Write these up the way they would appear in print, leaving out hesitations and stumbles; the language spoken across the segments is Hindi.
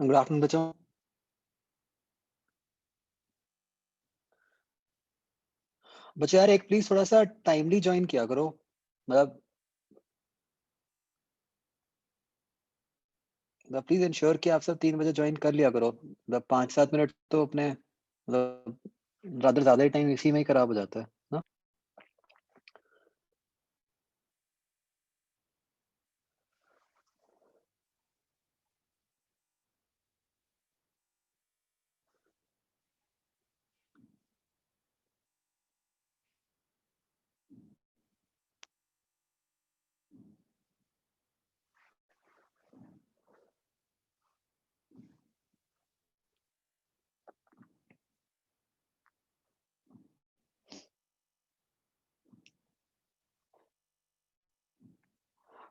गुड आफ्टरनून बच्चों। बच्चों यार एक प्लीज थोड़ा सा टाइमली ज्वाइन किया करो। मतलब प्लीज इंश्योर कि आप सब 3 बजे ज्वाइन कर लिया करो। मतलब 5-7 मिनट तो अपने मतलब रादर ज्यादा ही टाइम इसी में ही खराब हो जाता है ना।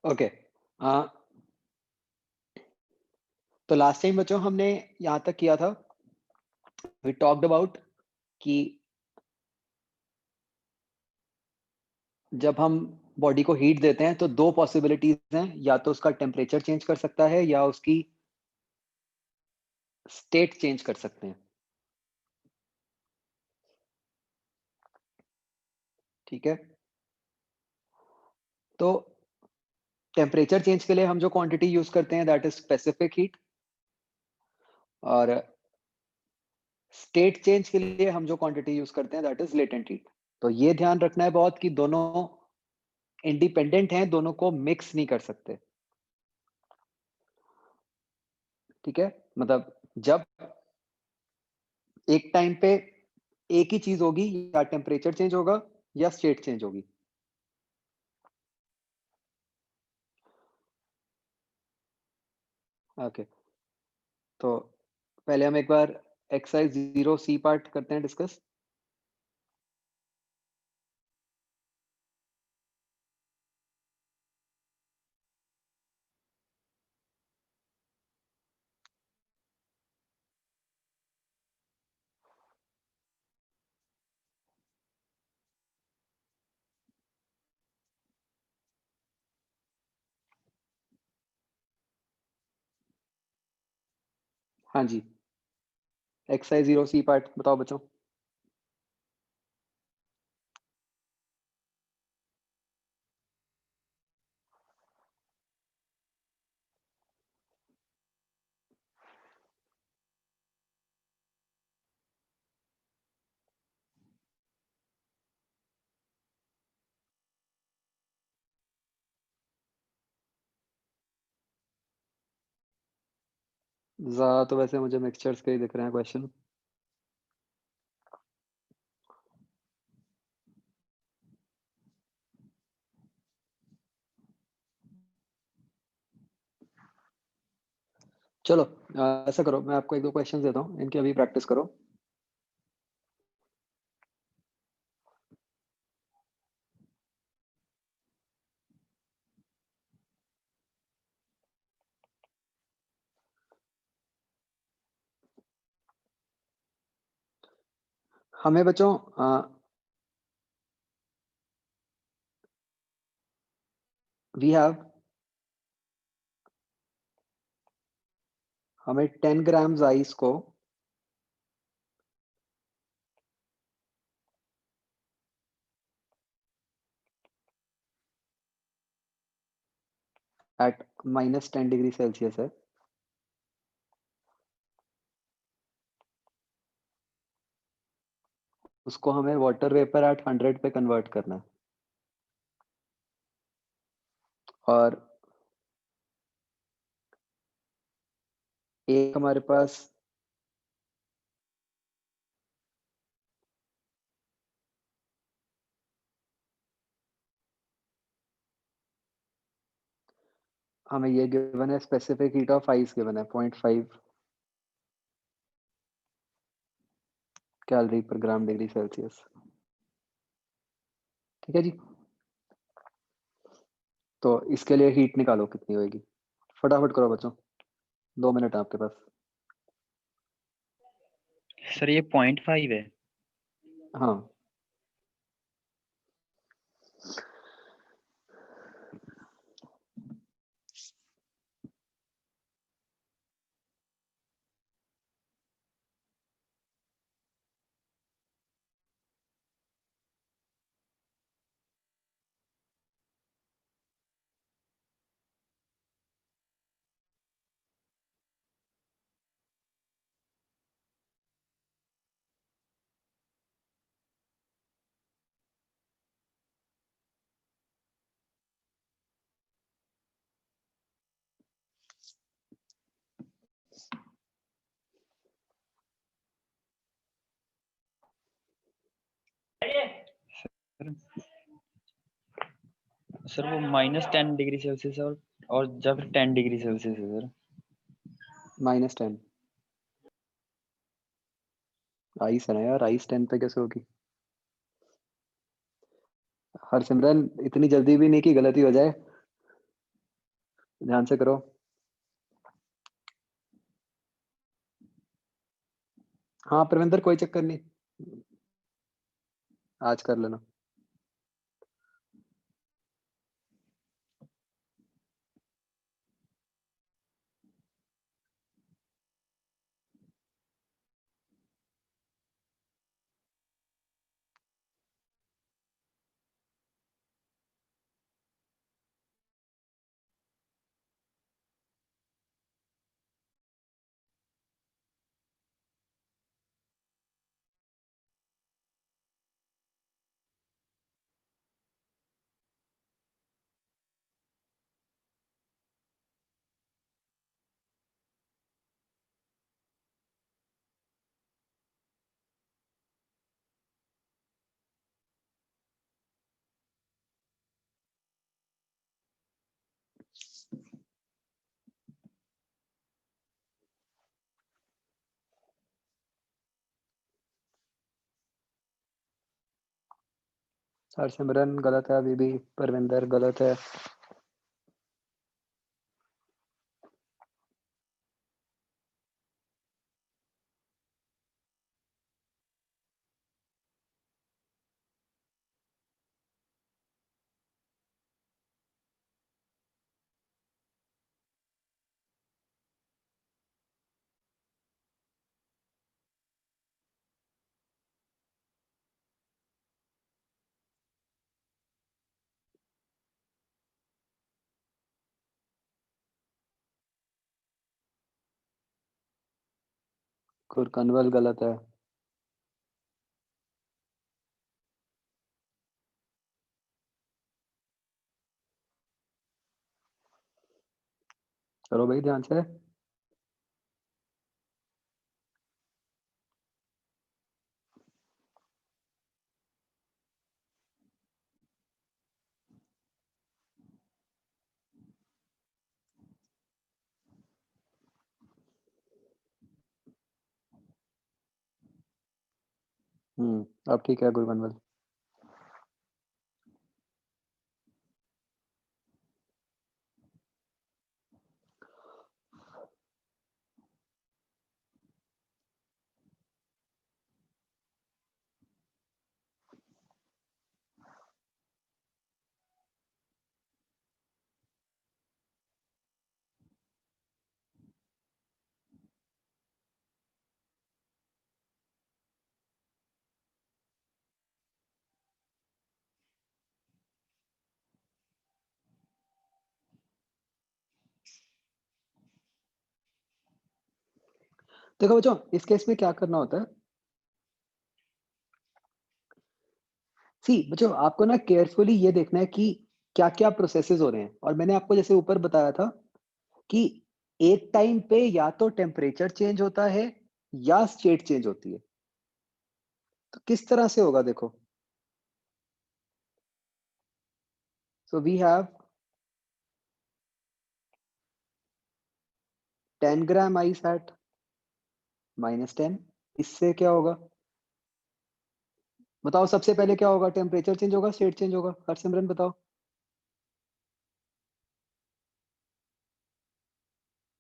ओके। तो लास्ट टाइम बच्चों हमने यहाँ तक किया था। वी टॉक्ड अबाउट कि जब हम बॉडी को हीट देते हैं तो दो पॉसिबिलिटीज हैं, या तो उसका टेम्परेचर चेंज कर सकता है या उसकी स्टेट चेंज कर सकते हैं। ठीक है, तो टेम्परेचर चेंज के लिए हम जो क्वांटिटी यूज करते हैं दैट इज स्पेसिफिक हीट, और स्टेट चेंज के लिए हम जो क्वांटिटी यूज करते हैं दैट इज लेटेंट हीट। तो ये ध्यान रखना है बहुत कि दोनों इंडिपेंडेंट हैं, दोनों को मिक्स नहीं कर सकते। ठीक है, मतलब जब एक टाइम पे एक ही चीज होगी, या टेम्परेचर चेंज होगा या स्टेट चेंज होगी। ओके, तो पहले हम एक बार एक्सरसाइज 0C पार्ट करते हैं डिस्कस। हाँ जी, एक्सरसाइज 0C पार्ट बताओ बच्चों। ज्यादा तो वैसे मुझे मिक्सचर्स के ही दिख रहे हैं क्वेश्चन। चलो ऐसा करो, मैं आपको एक दो क्वेश्चन देता हूँ, इनकी अभी प्रैक्टिस करो। हमें बच्चों वी हैव हमें 10 ग्राम्स आइस को एट -10 डिग्री सेल्सियस है, उसको हमें वाटर वेपर एट 100 पे कन्वर्ट करना है। और एक हमारे पास हमें ये गिवन है, specific heat of ice given है 0.5 कैलोरी पर ग्राम डिग्री सेल्सियस। ठीक है जी, तो इसके लिए हीट निकालो कितनी होगी, फटाफट करो बच्चों, 2 मिनट है आपके पास। सर ये 0.5 है। हाँ, सर वो -10 डिग्री सेल्सियस है और जब 10 डिग्री सेल्सियस है सर। -10 आइस है ना यार, आइस 10 पे कैसे होगी? हरसिमरन इतनी जल्दी भी नहीं कि गलती हो जाए, ध्यान से करो। हाँ परविंदर कोई चक्कर नहीं, आज कर लेना। हरसिमरन गलत है, अभी भी परविंदर गलत है। कुरकनवल गलत है। करो भाई ध्यान से। अब ठीक है गुरकनवल। देखो बच्चों, इस केस में क्या करना होता है, सी बच्चों आपको ना केयरफुली ये देखना है कि क्या क्या प्रोसेसेस हो रहे हैं। और मैंने आपको जैसे ऊपर बताया था कि एक टाइम पे या तो टेम्परेचर चेंज होता है या स्टेट चेंज होती है। तो किस तरह से होगा देखो, so we have 10 gram ice at -10। इससे क्या होगा बताओ, सबसे पहले क्या होगा, टेम्परेचर चेंज होगा स्टेट चेंज होगा? हरसिमरन बताओ।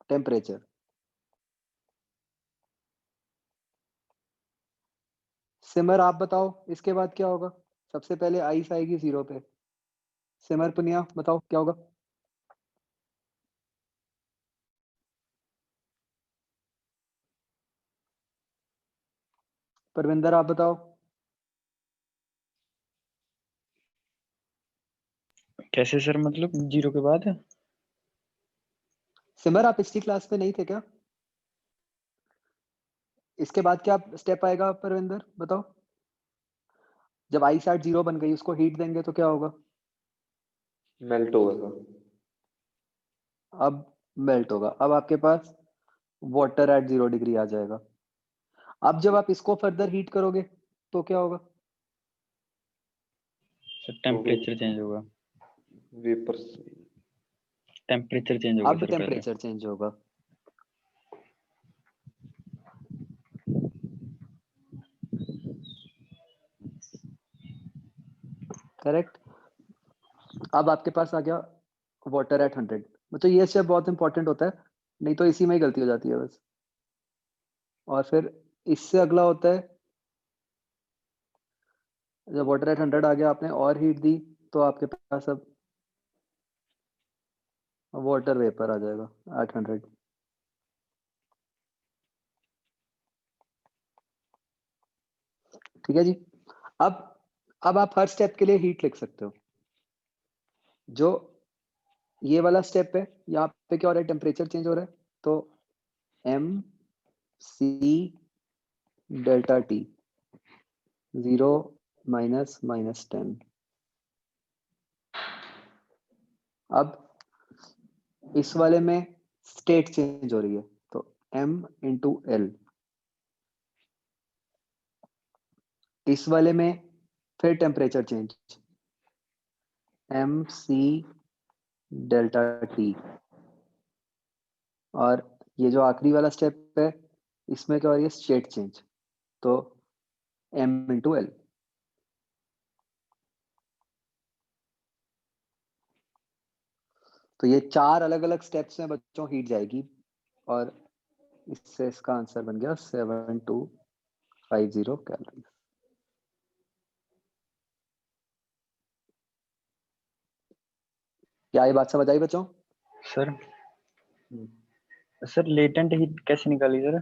टेम्परेचर। सिमर आप बताओ इसके बाद क्या होगा? सबसे पहले आइस आएगी 0 पे। सिमर पुनिया बताओ क्या होगा? परविंदर आप बताओ। कैसे सर, मतलब 0 के बाद? सिमर आप पिछली क्लास में नहीं थे क्या? इसके बाद क्या स्टेप आएगा परविंदर बताओ? जब आई सैट 0 बन गई, उसको हीट देंगे तो क्या होगा? मेल्ट होगा। अब मेल्ट होगा। अब आपके पास वाटर एट 0 डिग्री आ जाएगा। अब जब आप इसको फर्दर हीट करोगे तो क्या होगा? सर टेम्परेचर चेंज होगा, वेपर टेम्परेचर चेंज होगा अब सर पहले। टेम्परेचर चेंज होगा। करेक्ट। अब आपके पास आ गया वाटर एट 100। मतलब ये स्टेप बहुत इंपॉर्टेंट होता है, नहीं तो इसी में ही गलती हो जाती है बस। और फिर इससे अगला होता है, जब वाटर एट 100 आ गया, आपने और हीट दी, तो आपके पास अब वाटर वेपर आ जाएगा एट 100। ठीक है जी। अब आप हर स्टेप के लिए हीट लिख सकते हो। जो ये वाला स्टेप है, यहाँ पे क्या हो रहा है, टेम्परेचर चेंज हो रहा है, तो एम सी डेल्टा टी 0 -10। अब इस वाले में स्टेट चेंज हो रही है, तो m इंटू एल। इस वाले में फिर temperature change, M C delta T. और ये जो आखिरी वाला स्टेप है, इसमें क्या हो रही है, स्टेट चेंज, तो m इंटू एल। तो ये 4 अलग अलग स्टेप्स में बच्चों हीट जाएगी, और इससे इसका आंसर बन गया 7250 कैलोरी। क्या ये बात समझ आई बच्चों? सर सर लेटेंट हीट कैसे निकाली सर?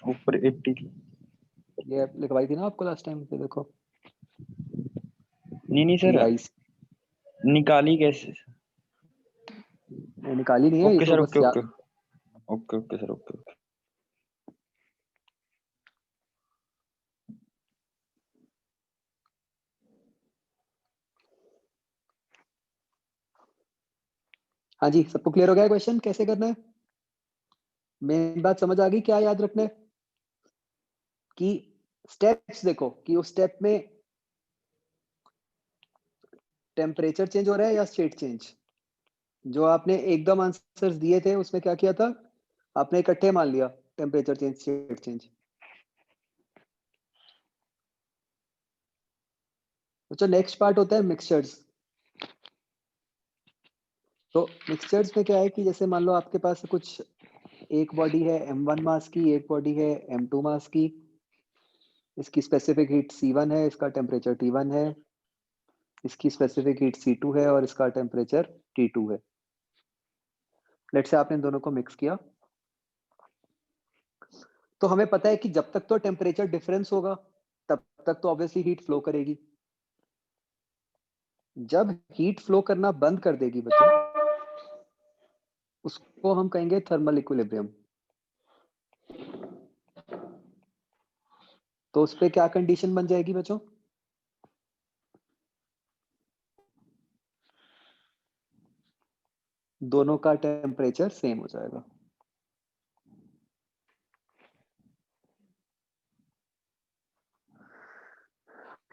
ऊपर 80। ये लिखवाई थी ना आपको लास्ट टाइम पे, देखो नहीं टी सर, आई। निकाली कैसे? निकाली नहीं है, ये ओके तो सर, बस ओके ओके याद। Okay okay sir, okay okay. हाँ जी, सबको क्लियर हो गया क्वेश्चन कैसे करना है? मेन बात समझ आ गई, क्या याद रखना है कि स्टेप्स देखो कि उस स्टेप में टेम्परेचर चेंज हो रहा है या स्टेट चेंज। जो आपने एकदम आंसर्स दिए थे उसमें क्या किया था, आपने इकट्ठे मान लिया टेम्परेचर चेंज स्टेट चेंज। तो नेक्स्ट पार्ट होता है मिक्सचर्स। तो मिक्सचर्स में क्या है कि जैसे मान लो आपके पास कुछ एक बॉडी है m1 मास की, एक बॉडी है m2 मास की। इसकी स्पेसिफिक हीट C1 है, इसका टेम्परेचर T1 है। इसकी स्पेसिफिक हीट C2 है और इसका टेम्परेचर T2 है। लेट से आपने इन दोनों को मिक्स किया, तो हमें पता है कि जब तक तो टेम्परेचर डिफरेंस होगा तब तक तो ऑब्वियसली हीट फ्लो करेगी। जब हीट फ्लो करना बंद कर देगी बच्चों, उसको हम कहेंगे थर्मल इक्विलिब्रियम। तो उस पे क्या कंडीशन बन जाएगी बच्चों? दोनों का टेम्परेचर सेम हो जाएगा।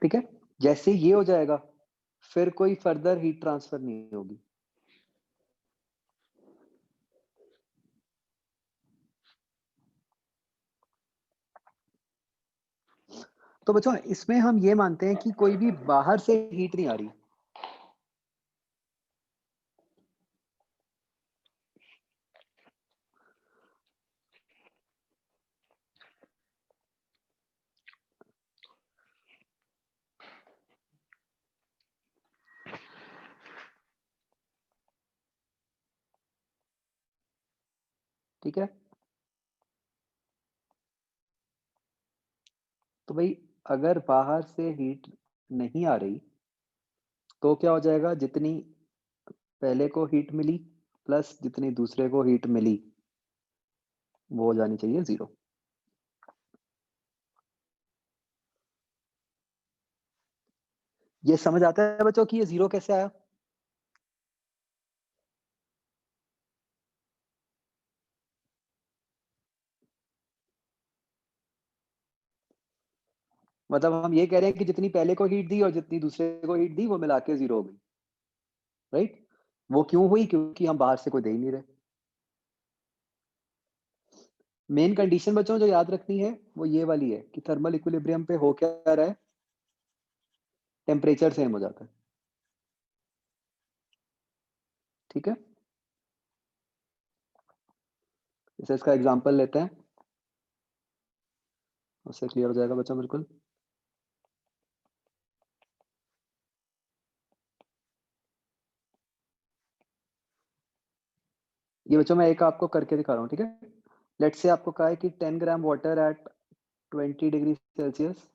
ठीक है, जैसे ये हो जाएगा फिर कोई फर्दर हीट ट्रांसफर नहीं होगी। तो बच्चों इसमें हम ये मानते हैं कि कोई भी बाहर से हीट नहीं आ रही। ठीक है, तो भाई अगर बाहर से हीट नहीं आ रही तो क्या हो जाएगा, जितनी पहले को हीट मिली प्लस जितनी दूसरे को हीट मिली वो हो जानी चाहिए 0। ये समझ आता है बच्चों कि ये 0 कैसे आया? मतलब हम ये कह रहे हैं कि जितनी पहले को हीट दी और जितनी दूसरे को हीट दी वो मिला के 0 हो गई, राइट? वो क्यों हुई? क्योंकि हम बाहर से कोई दे ही नहीं रहे। मेन कंडीशन बच्चों जो याद रखनी है वो ये वाली है कि थर्मल इक्विलिब्रियम पे हो क्या रहा है, टेम्परेचर सेम हो जाता है। ठीक है, जैसे इसका एग्जांपल लेते हैं, उससे क्लियर हो जाएगा बच्चों बिल्कुल। ये बच्चों मैं एक आपको करके दिखा रहा हूँ, ठीक है? लेट्स से आपको कहा है कि 10 gram water at 20 degree Celsius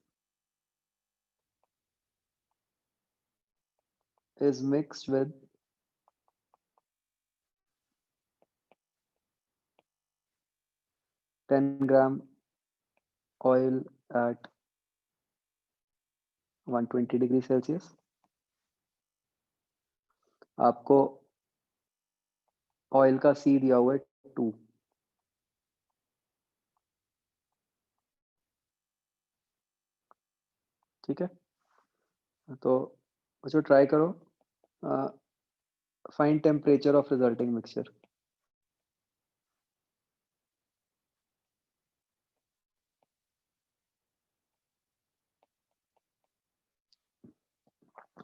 is mixed with 10 gram oil at 120 degree Celsius. आपको ऑयल का सी दिया हुआ है 2। ठीक है, तो बच्चों ट्राई करो, find temperature of resulting mixture.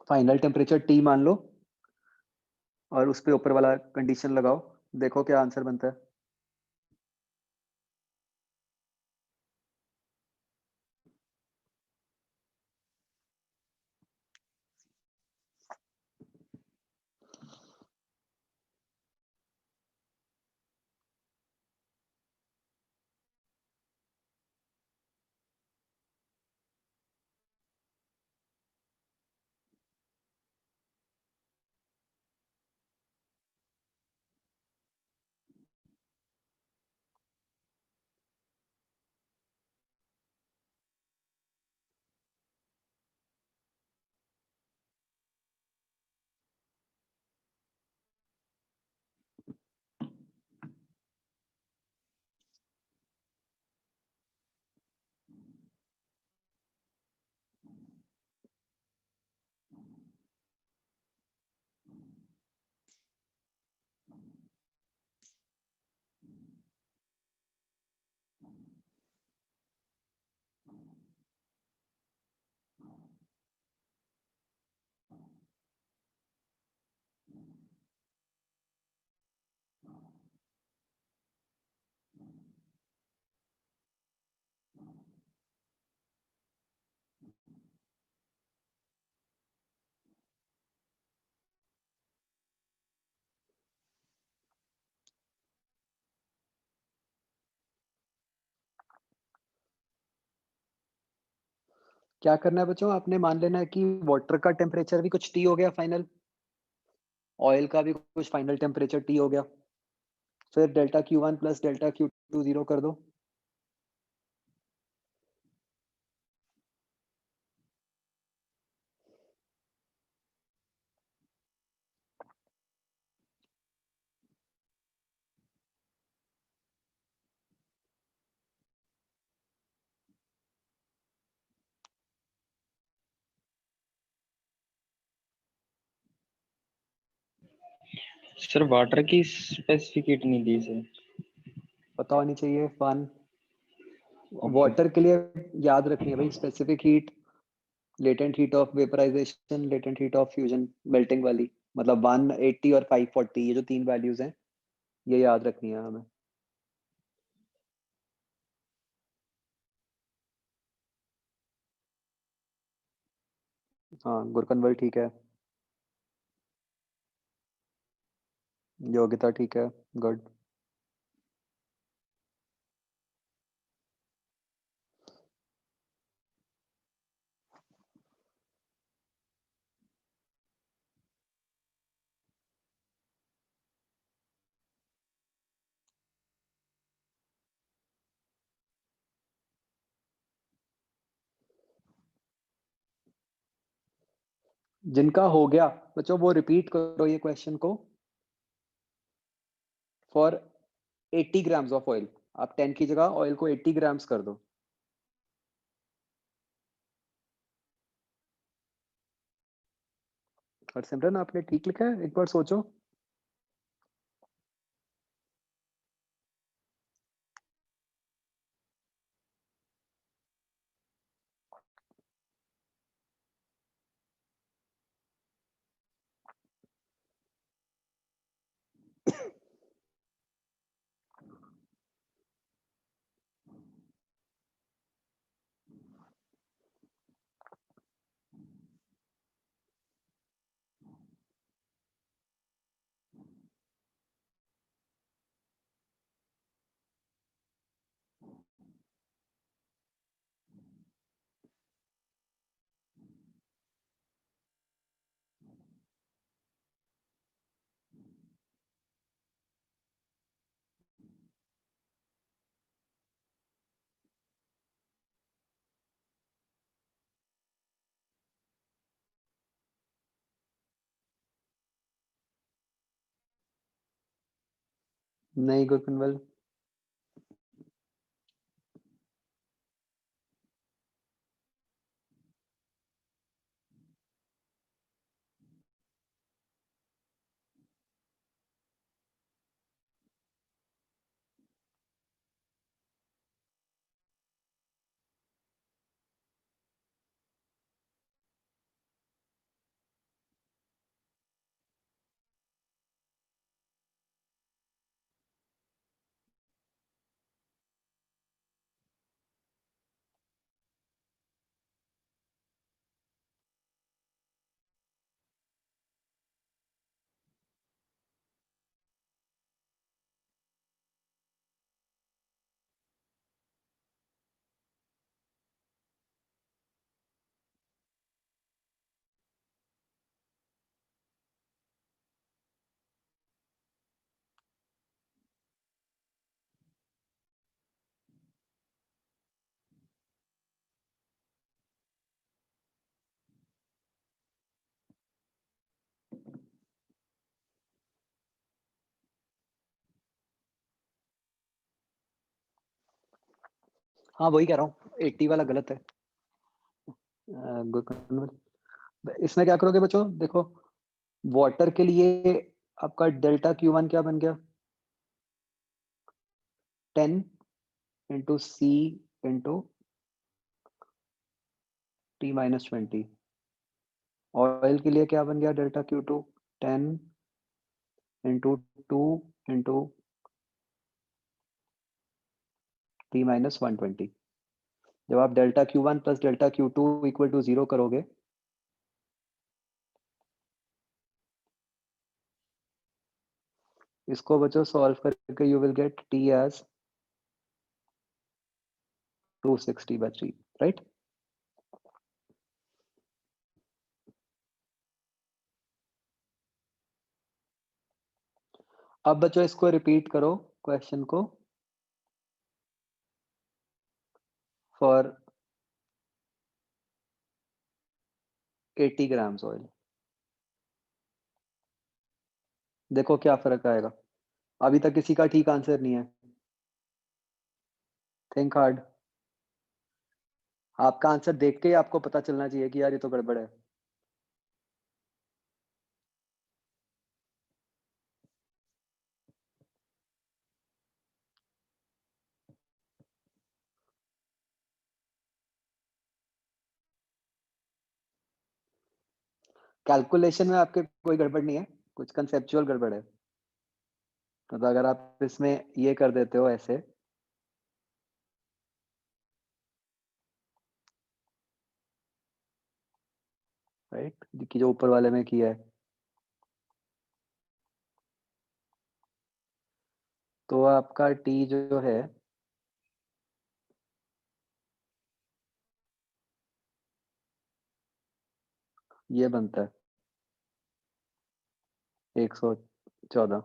Final temperature T मान लो और उस पे ऊपर वाला कंडीशन लगाओ, देखो क्या आंसर बनता है। क्या करना है बच्चों, आपने मान लेना है कि वाटर का टेम्परेचर भी कुछ T हो गया फाइनल, ऑयल का भी कुछ फाइनल टेम्परेचर T हो गया, फिर delta Q1 plus delta Q2 0 कर दो। सर वाटर की स्पेसिफिक हीट नहीं दी सर। पता होनी चाहिए फन। ओके वाटर के लिए याद रखनी है भाई, specific heat, latent heat of vaporisation, latent heat of fusion, melting वाली, मतलब 180 और 540, ये जो 3 वैल्यूज हैं ये याद रखनी है हमें। हाँ गुरकनवल ठीक है, योग्यता ठीक है, गुड। जिनका हो गया बच्चों वो रिपीट करो ये क्वेश्चन को फॉर 80 ग्राम्स ऑफ ऑयल। आप 10 की जगह ऑयल को 80 ग्राम्स कर दो। और सिमरन आपने ठीक लिखा है, एक बार सोचो। नहीं गुरकनवल। हाँ वही कह रहा हूँ, 80 वाला गलत है गुरकनवल। इसमें क्या करोगे बच्चों, देखो वाटर के लिए आपका डेल्टा Q1 क्या बन गया, 10 into C into T minus 20। Oil के लिए क्या बन गया delta Q2, 10 into 2 into T minus 120। जब आप delta Q1 plus delta Q2 equal to 0 करोगे, इसको बच्चों सॉल्व करके you will get T as 260/3, right. अब बच्चों इसको रिपीट करो क्वेश्चन को फॉर 80 ग्राम्स ऑयल। देखो क्या फर्क आएगा। अभी तक किसी का ठीक आंसर नहीं है, थिंक हार्ड। आपका आंसर देख के ही आपको पता चलना चाहिए कि यार ये तो गड़बड़ है। कैलकुलेशन में आपके कोई गड़बड़ नहीं है, कुछ कंसेप्चुअल गड़बड़ है। तो अगर आप इसमें ये कर देते हो ऐसे, राइट, कि जो ऊपर वाले में किया है, तो आपका टी जो है ये बनता है 114।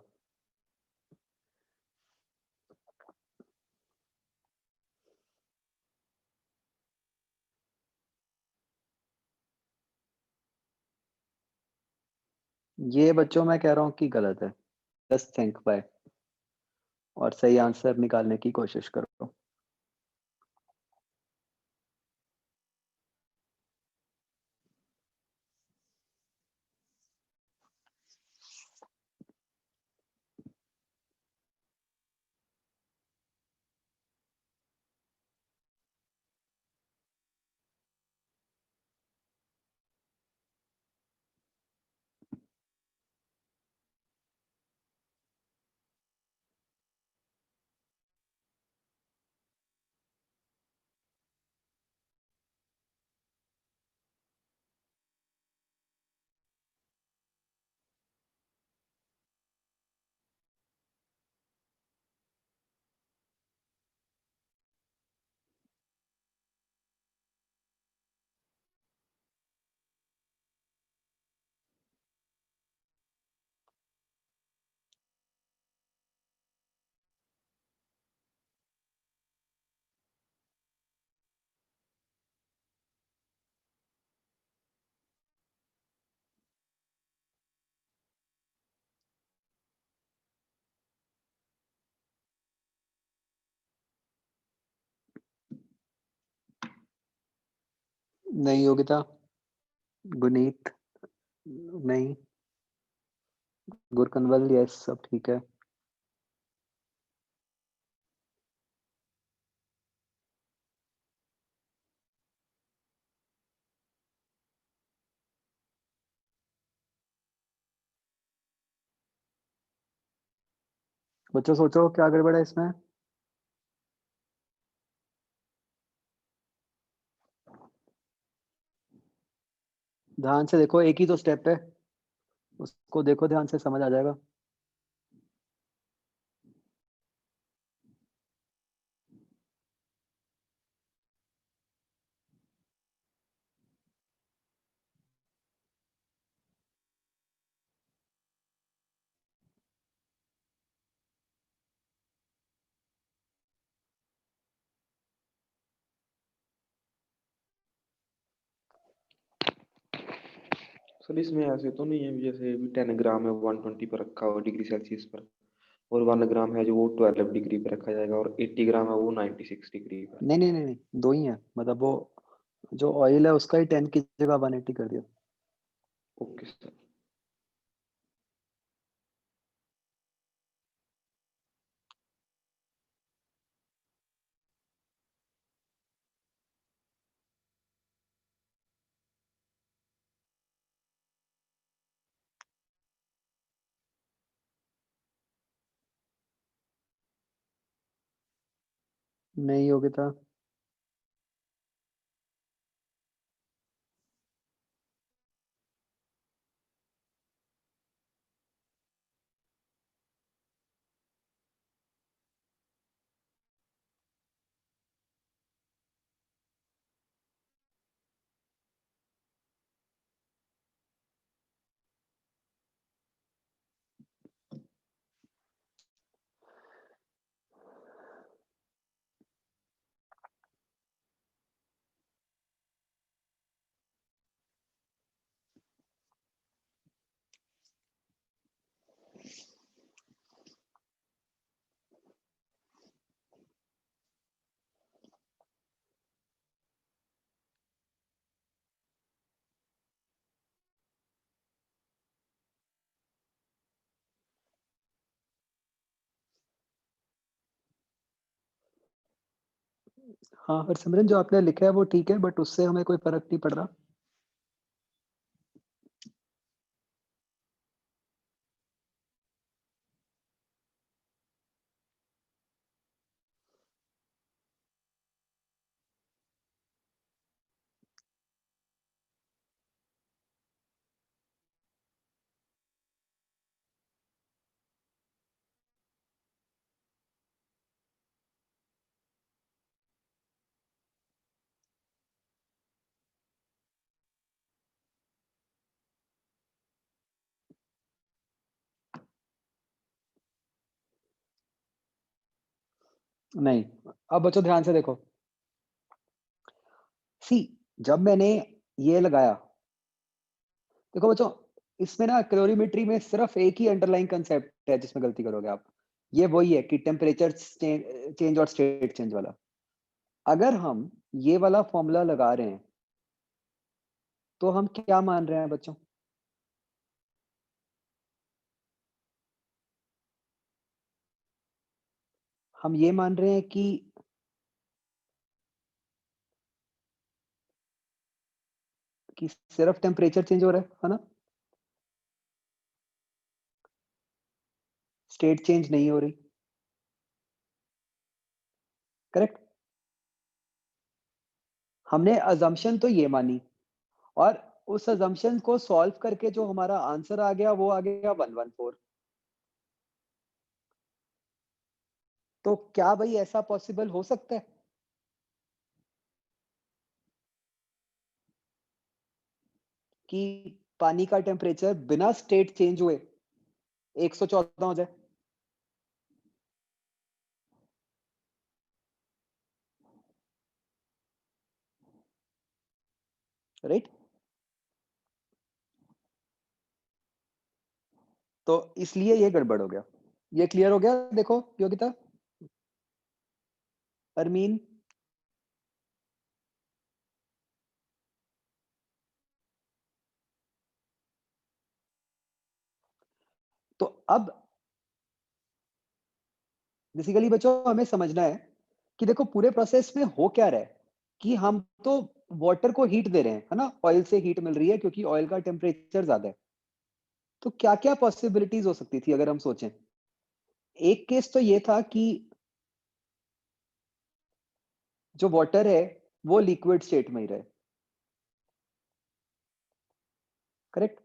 ये बच्चों मैं कह रहा हूँ कि गलत है। जस्ट थिंक बाय और सही आंसर निकालने की कोशिश करो। नहीं योगिता, गुनीत नहीं, गुरकनवल यस सब ठीक है। बच्चों सोचो क्या गड़बड़ है इसमें। ध्यान से देखो, एक ही तो स्टेप है, उसको देखो ध्यान से, समझ आ जाएगा। सर इसमें ऐसे तो नहीं है जैसे 10 ग्राम है 120 पर रखा हुआ डिग्री सेल्सियस पर, और 1 ग्राम है जो वो 12 डिग्री पर रखा जाएगा, और 80 ग्राम है वो 96 डिग्री पर। नहीं नहीं नहीं नहीं, दो ही है, मतलब वो जो ऑयल है उसका ही 10 की जगह 180 कर दिया। Okay sir. नहीं योगिता, हाँ हरसिमरन जो आपने लिखा है वो ठीक है, बट उससे हमें कोई फर्क नहीं पड़ रहा। नहीं, अब बच्चों ध्यान से देखो, सी जब मैंने ये लगाया, देखो बच्चों, इसमें ना कैलोरीमेट्री में सिर्फ एक ही अंडरलाइन कंसेप्ट है जिसमें गलती करोगे आप। ये वही है कि टेम्परेचर चेंज और स्टेट चेंज वाला। अगर हम ये वाला फॉर्मूला लगा रहे हैं तो हम क्या मान रहे हैं बच्चों? हम ये मान रहे हैं कि सिर्फ टेम्परेचर चेंज हो रहा है ना? स्टेट चेंज नहीं हो रही, करेक्ट? हमने अजम्पशन तो ये मानी, और उस अजम्पशन को सॉल्व करके जो हमारा आंसर आ गया वो आ गया 114। तो क्या भाई ऐसा पॉसिबल हो सकता है कि पानी का टेम्परेचर बिना स्टेट चेंज हुए 114 हो जाए? राइट? तो इसलिए ये गड़बड़ हो गया। ये क्लियर हो गया? देखो योगिता, अरमीन, तो अब बेसिकली बच्चों हमें समझना है कि देखो पूरे प्रोसेस में हो क्या रहा है कि हम तो वाटर को हीट दे रहे हैं, है ना? ऑयल से हीट मिल रही है क्योंकि ऑयल का टेम्परेचर ज्यादा है। तो क्या-क्या पॉसिबिलिटीज हो सकती थी अगर हम सोचें? एक केस तो ये था कि जो वाटर है वो लिक्विड स्टेट में ही रहे। करेक्ट?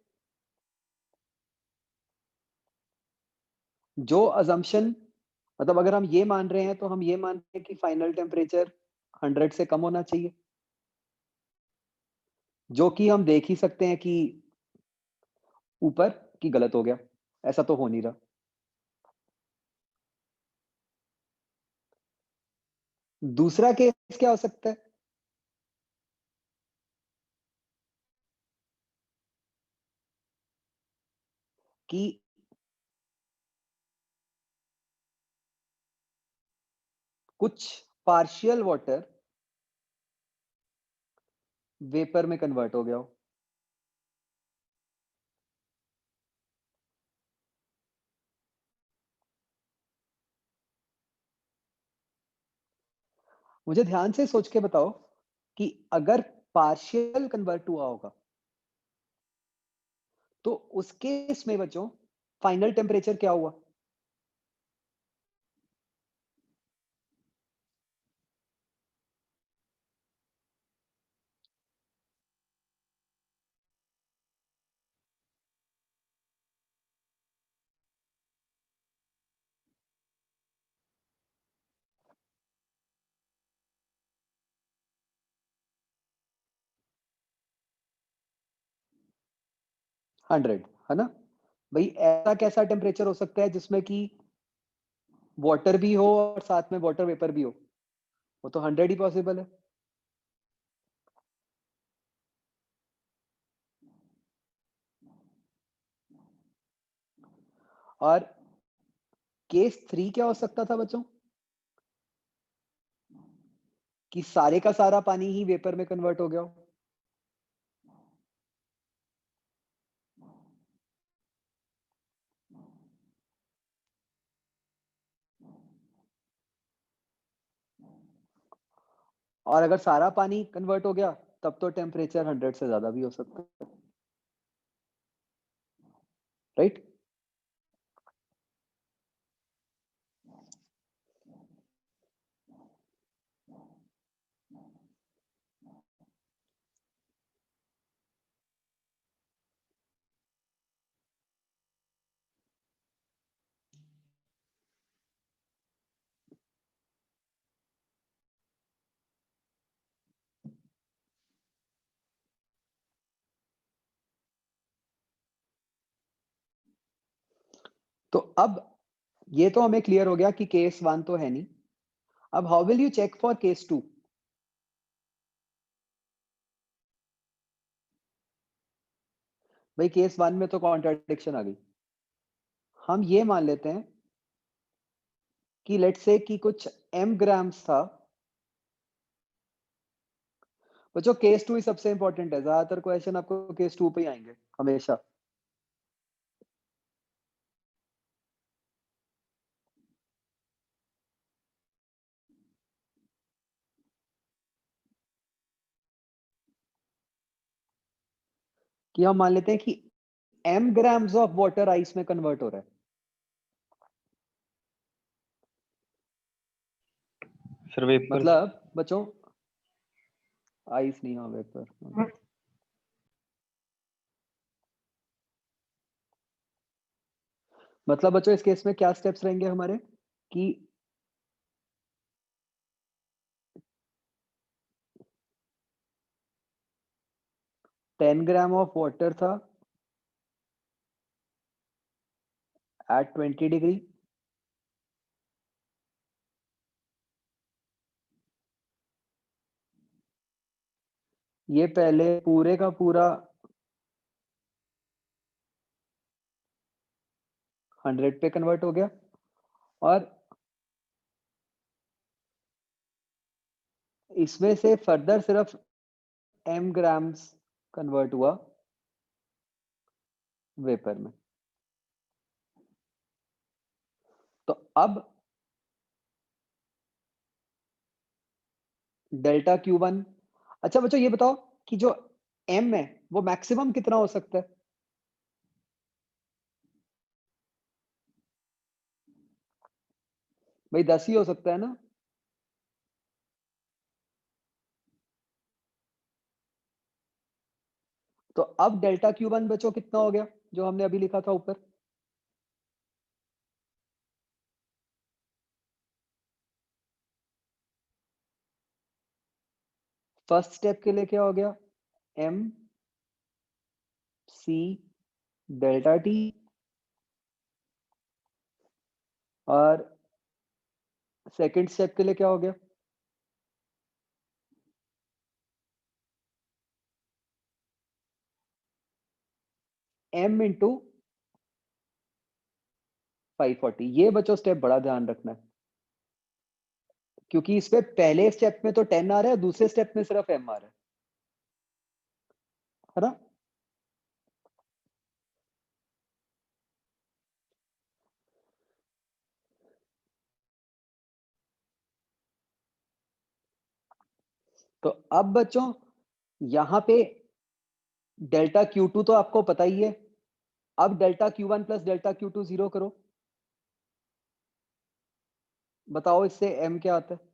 जो असम्पशन मतलब अगर हम ये मान रहे हैं तो हम ये मान रहे हैं कि फाइनल टेम्परेचर 100 से कम होना चाहिए। जो कि हम देख ही सकते हैं कि ऊपर कि गलत हो गया। ऐसा तो हो नहीं रहा। दूसरा केस क्या हो सकता है? कि कुछ पार्शियल वाटर वेपर में कन्वर्ट हो गया हो। मुझे ध्यान से सोच के बताओ कि अगर पार्शियल कन्वर्ट हुआ होगा तो उस केस में बच्चों फाइनल टेम्परेचर क्या हुआ? हंड्रेड, है ना? भाई ऐसा कैसा टेम्परेचर हो सकता है जिसमें कि वाटर भी हो और साथ में वाटर वेपर भी हो? वो तो 100 ही पॉसिबल है। और केस 3 क्या हो सकता था बच्चों? कि सारे का सारा पानी ही वेपर में कन्वर्ट हो गया हो। और अगर सारा पानी कन्वर्ट हो गया तब तो टेम्परेचर 100 से ज्यादा भी हो सकता है। राइट? तो अब ये तो हमें क्लियर हो गया कि केस 1 तो है नहीं। अब how will you check for case 2? भाई केस 1 में तो कॉन्ट्राडिक्शन आ गई। हम ये मान लेते हैं कि लेट्स से कि कुछ m ग्राम्स था। बच्चों केस 2 ही सबसे इंपॉर्टेंट है। ज्यादातर क्वेश्चन आपको केस 2 पे ही आएंगे हमेशा। कि हम मान लेते हैं कि m grams of water ice में कन्वर्ट हो रहा है। Sir vapour. मतलब बच्चों आइस नहीं, हाँ वेपर। मतलब बच्चों इस केस में क्या स्टेप्स रहेंगे हमारे कि 10 ग्राम ऑफ वाटर था एट 20 डिग्री। ये पहले पूरे का पूरा 100 पे कन्वर्ट हो गया और इसमें से फर्दर सिर्फ m ग्राम्स कन्वर्ट हुआ वेपर में। तो अब डेल्टा Q1, अच्छा बच्चों ये बताओ कि जो M है वो मैक्सिमम कितना हो सकता है? भाई 10 ही हो सकता है ना? तो अब डेल्टा Q1 बच्चों कितना हो गया जो हमने अभी लिखा था ऊपर? फर्स्ट स्टेप के लिए क्या हो गया? M C डेल्टा T, और सेकंड स्टेप के लिए क्या हो गया? M into 540। ये बच्चों स्टेप बड़ा ध्यान रखना है, क्योंकि इसमें पहले स्टेप में तो 10 आ रहा है, दूसरे स्टेप में सिर्फ M आ रहा है ना? तो अब बच्चों यहां पे डेल्टा Q2 तो आपको पता ही है। अब delta Q1 plus delta Q2 zero करो, बताओ इससे M क्या आता है?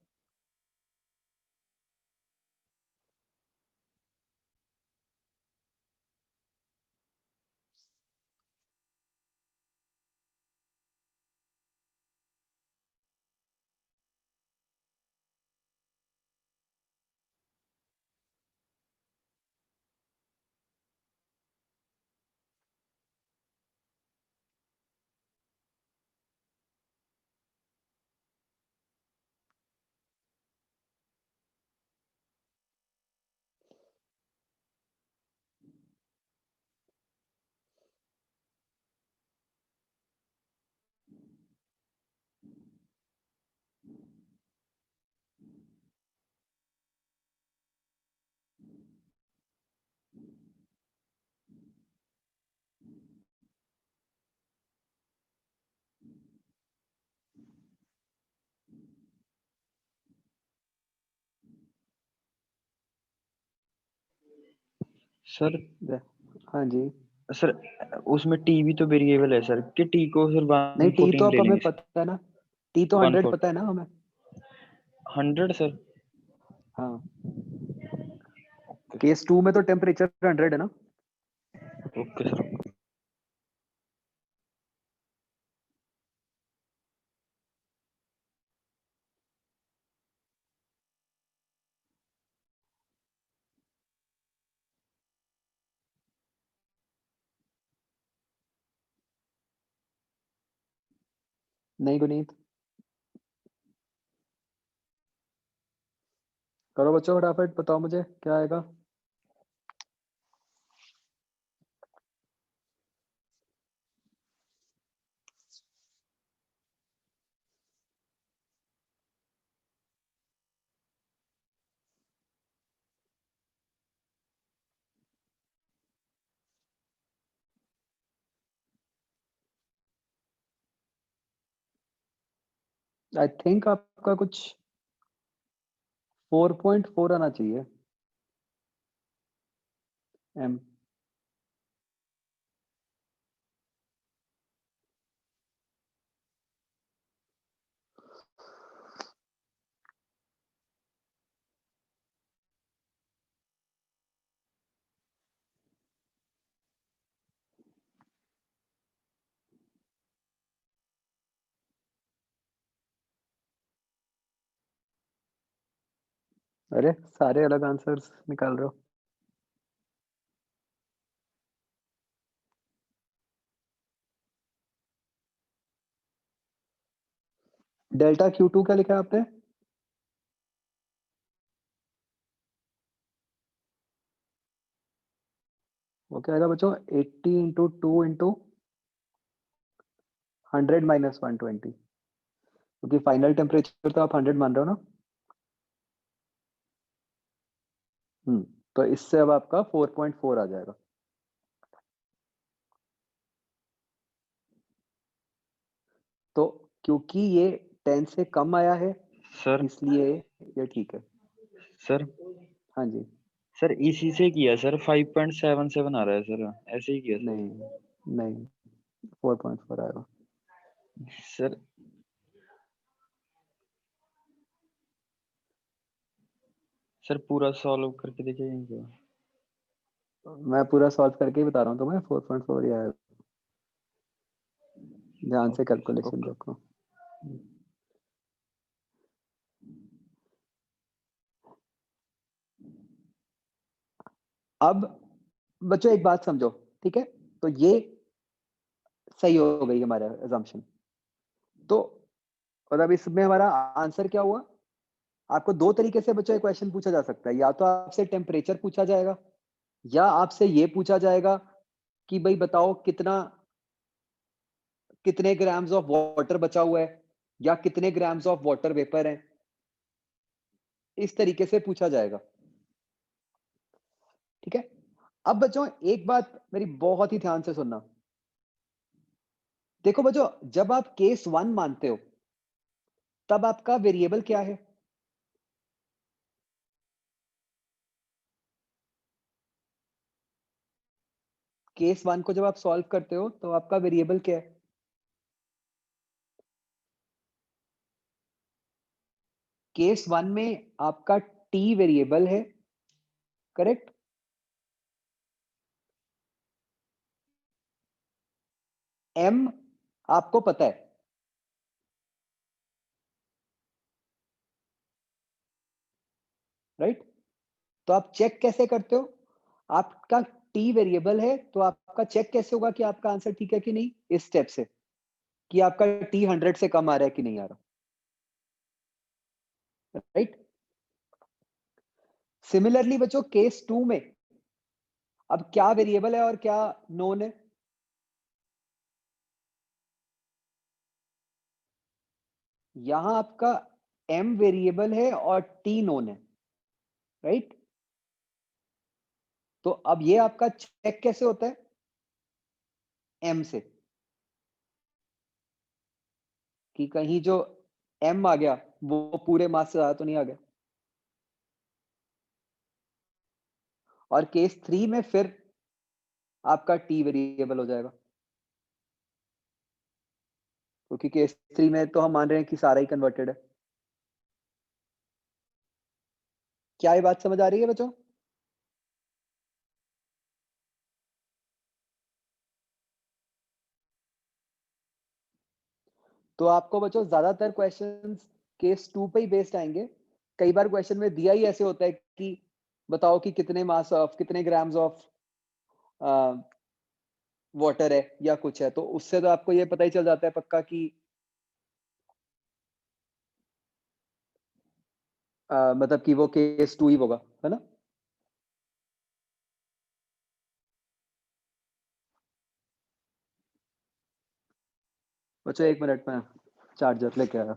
सर हाँ जी। सर उसमें टी भी तो वेरिएबल है सर, कि टी को सर नहीं, टी तो 114 अब ले हमें लेंगे सर? पता है ना, टी तो 100 140 पता है ना हमें। 100 सर? हाँ, केस 2 में तो टेम्परेचर 100 है ना? Okay sir. नहीं गुनीत, करो बच्चों फटाफट, बताओ मुझे क्या आएगा। आई थिंक आपका कुछ 4.4 आना चाहिए M। अरे सारे अलग आंसर्स निकाल रहे हो। डेल्टा Q2 क्या लिखा है आपने? वो क्या आएगा बच्चों? 80 इंटू 2 इंटू 100 माइनस 120, क्योंकि फाइनल टेम्परेचर तो आप 100 मान रहे हो ना। तो इससे अब आपका 4.4 आ जाएगा। तो क्योंकि ये 10 से कम आया है सर इसलिए ये ठीक है। सर हाँ जी। सर इसी से किया सर 5.77 आ रहा है सर, ऐसे ही किया सर। नहीं 4.4 आएगा। सर सर पूरा सॉल्व करके देखिए क्या। मैं पूरा सॉल्व करके ही बता रहा हूँ तुम्हें, 4.4 ही आएगा। ध्यान से ओके कैलकुलेशन ओके। देखो। अब बच्चों एक बात समझो, ठीक है? तो ये सही हो गई हमारा assumption। तो और अब इसमें हमारा आंसर क्या हुआ? आपको दो तरीके से बच्चों क्वेश्चन पूछा जा सकता है। या तो आपसे टेम्परेचर पूछा जाएगा, या आपसे ये पूछा जाएगा कि भाई बताओ कितने ग्राम्स ऑफ वाटर बचा हुआ है, या कितने ग्राम्स ऑफ वाटर वेपर है। इस तरीके से पूछा जाएगा, ठीक है? अब बच्चों एक बात मेरी बहुत ही ध्यान से सुनना। देखो बच्चों, जब आप केस 1 मानते हो तब आपका वेरिएबल क्या है? केस 1 को जब आप सॉल्व करते हो तो आपका वेरिएबल क्या है? केस 1 में आपका टी वेरिएबल है, करेक्ट? एम आपको पता है, राइट? तो आप चेक कैसे करते हो? आपका टी वेरिएबल है तो आपका चेक कैसे होगा कि आपका आंसर ठीक है कि नहीं? इस स्टेप से कि आपका टी 100 से कम आ रहा है कि नहीं आ रहा, राइट? सिमिलरली बच्चों केस 2 में अब क्या वेरिएबल है और क्या नोन है? यहां आपका एम वेरिएबल है और टी नोन है, राइट? तो अब ये आपका चेक कैसे होता है? एम से, कि कहीं जो एम आ गया वो पूरे मास से ज्यादा तो नहीं आ गया। और केस 3 में फिर आपका टी वेरिएबल हो जाएगा, क्योंकि केस 3 में तो हम मान रहे हैं कि सारा ही कन्वर्टेड है। क्या ये बात समझ आ रही है बच्चों? तो आपको बच्चों ज्यादातर क्वेश्चंस केस 2 पे ही बेस्ड आएंगे। कई बार क्वेश्चन में दिया ही ऐसे होता है कि बताओ कि कितने मास ऑफ कितने ग्राम्स ऑफ वाटर है या कुछ है, तो उससे तो आपको ये पता ही चल जाता है पक्का कि मतलब कि वो केस 2 ही होगा, है ना? बच्चों एक मिनट में चार्जर लेके आया।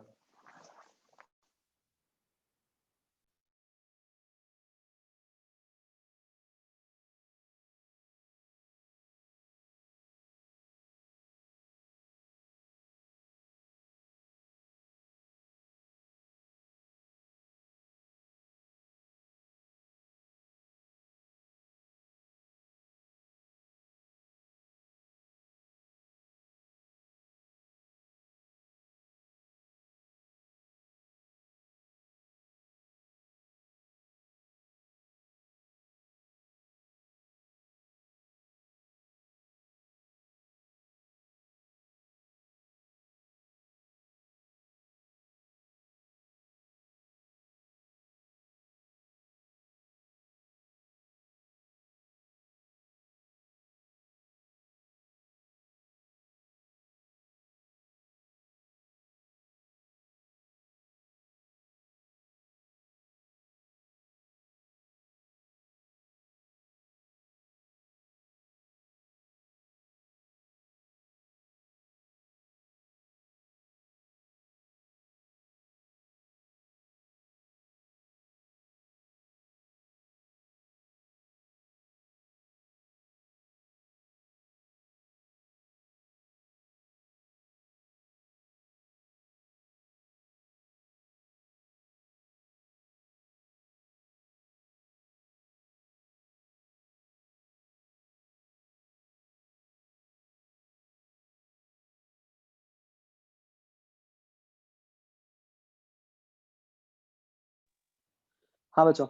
हाँ बच्चों,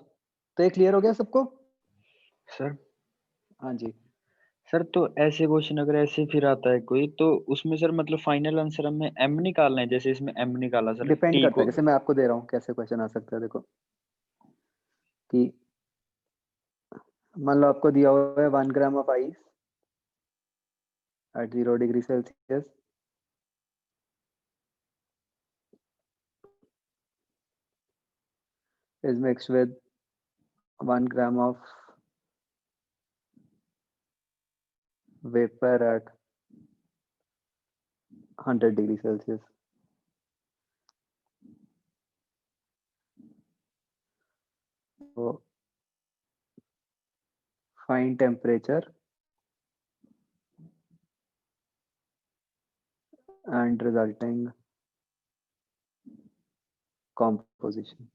तो ये क्लियर हो गया सबको? सर हाँ जी। सर तो ऐसे क्वेश्चन अगर ऐसे फिर आता है कोई, तो उसमें सर मतलब फाइनल आंसर हमें एम निकालना है, जैसे इसमें एम निकाला सर डिपेंड टी करता है, को। जैसे मैं आपको दे रहा हूँ कैसे क्वेश्चन आ सकता है, देखो कि मान लो आपको दिया हुआ है 1 gram of ice eight 0 degree Celsius is mixed with 1 gram of vapor at 100 degree Celsius. तो find temperature and resulting composition।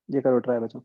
ये करो ट्राई बच्चों।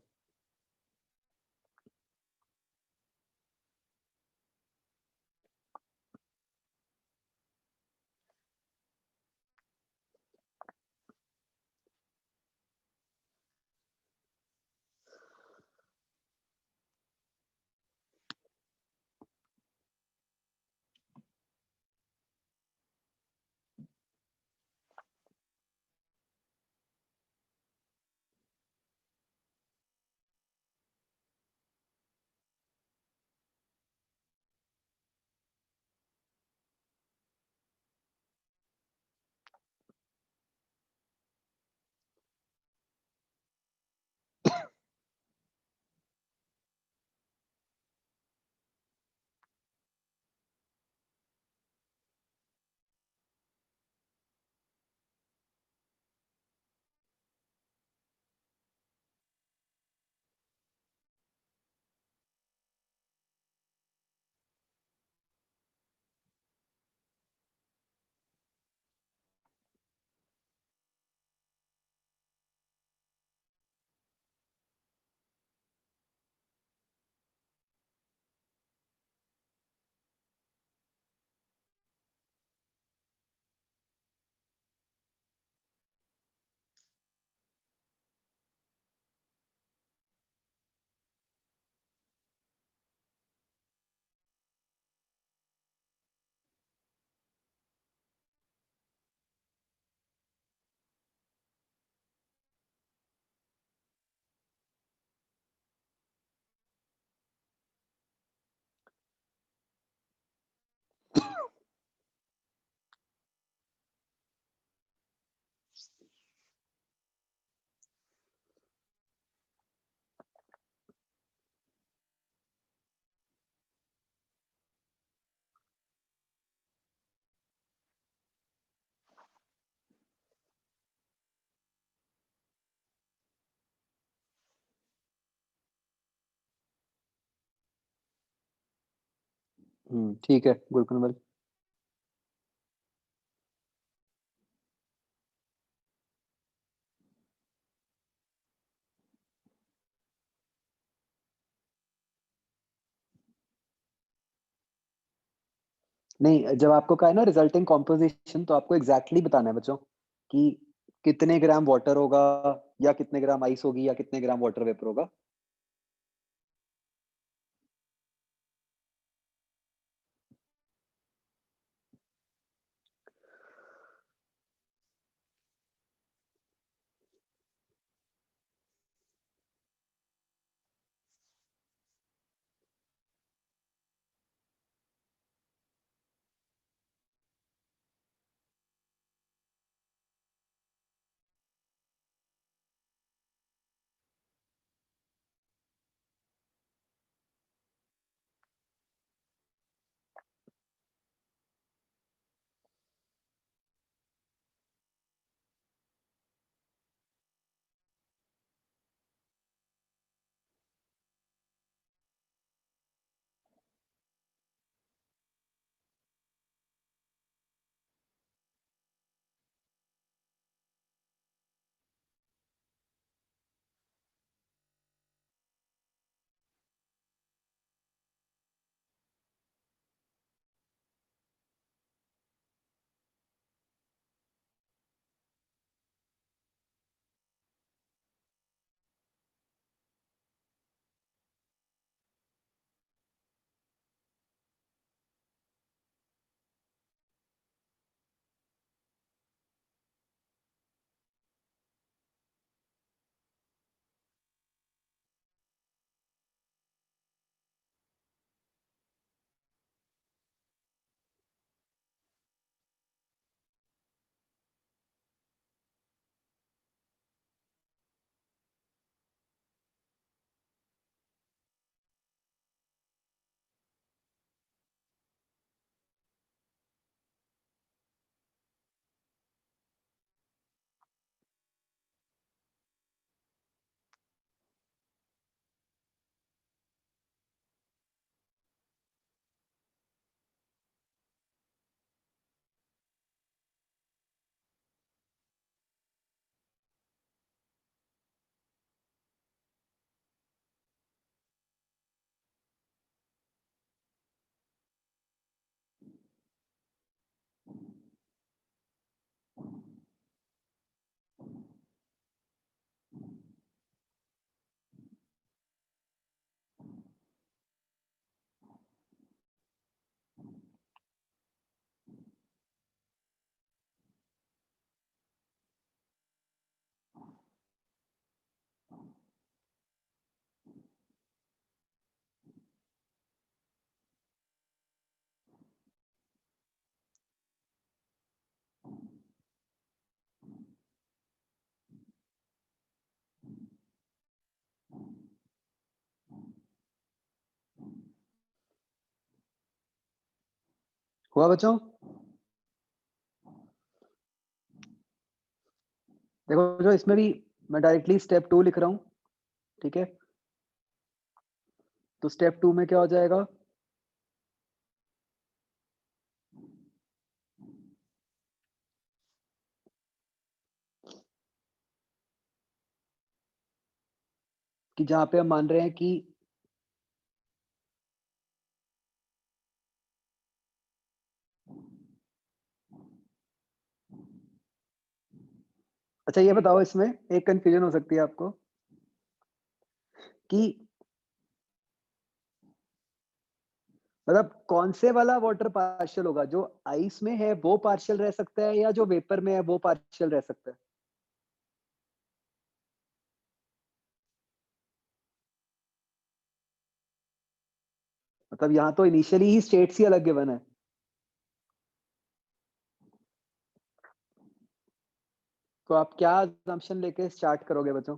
ठीक है गुलकनवल। नहीं, जब आपको कहा है ना रिजल्टिंग कॉम्पोजिशन, तो आपको एग्जैक्टली बताना है बच्चों कि कितने ग्राम वाटर होगा, या कितने ग्राम आइस होगी, या कितने ग्राम वाटर वेपर होगा। हुआ बच्चों? देखो जो इसमें भी मैं डायरेक्टली स्टेप 2 लिख रहा हूँ, ठीक है? तो स्टेप 2 में क्या हो जाएगा? कि जहाँ पे हम मान रहे हैं कि अच्छा ये बताओ, इसमें एक कन्फ्यूजन हो सकती है आपको कि मतलब कौन से वाला वाटर पार्शियल होगा, जो आइस में है वो पार्शियल रह सकता है या जो वेपर में है वो पार्शियल रह सकता है? मतलब यहाँ तो इनिशियली ही स्टेट्स ही अलग गिवन है। तो आप क्या assumption लेके स्टार्ट करोगे बच्चों?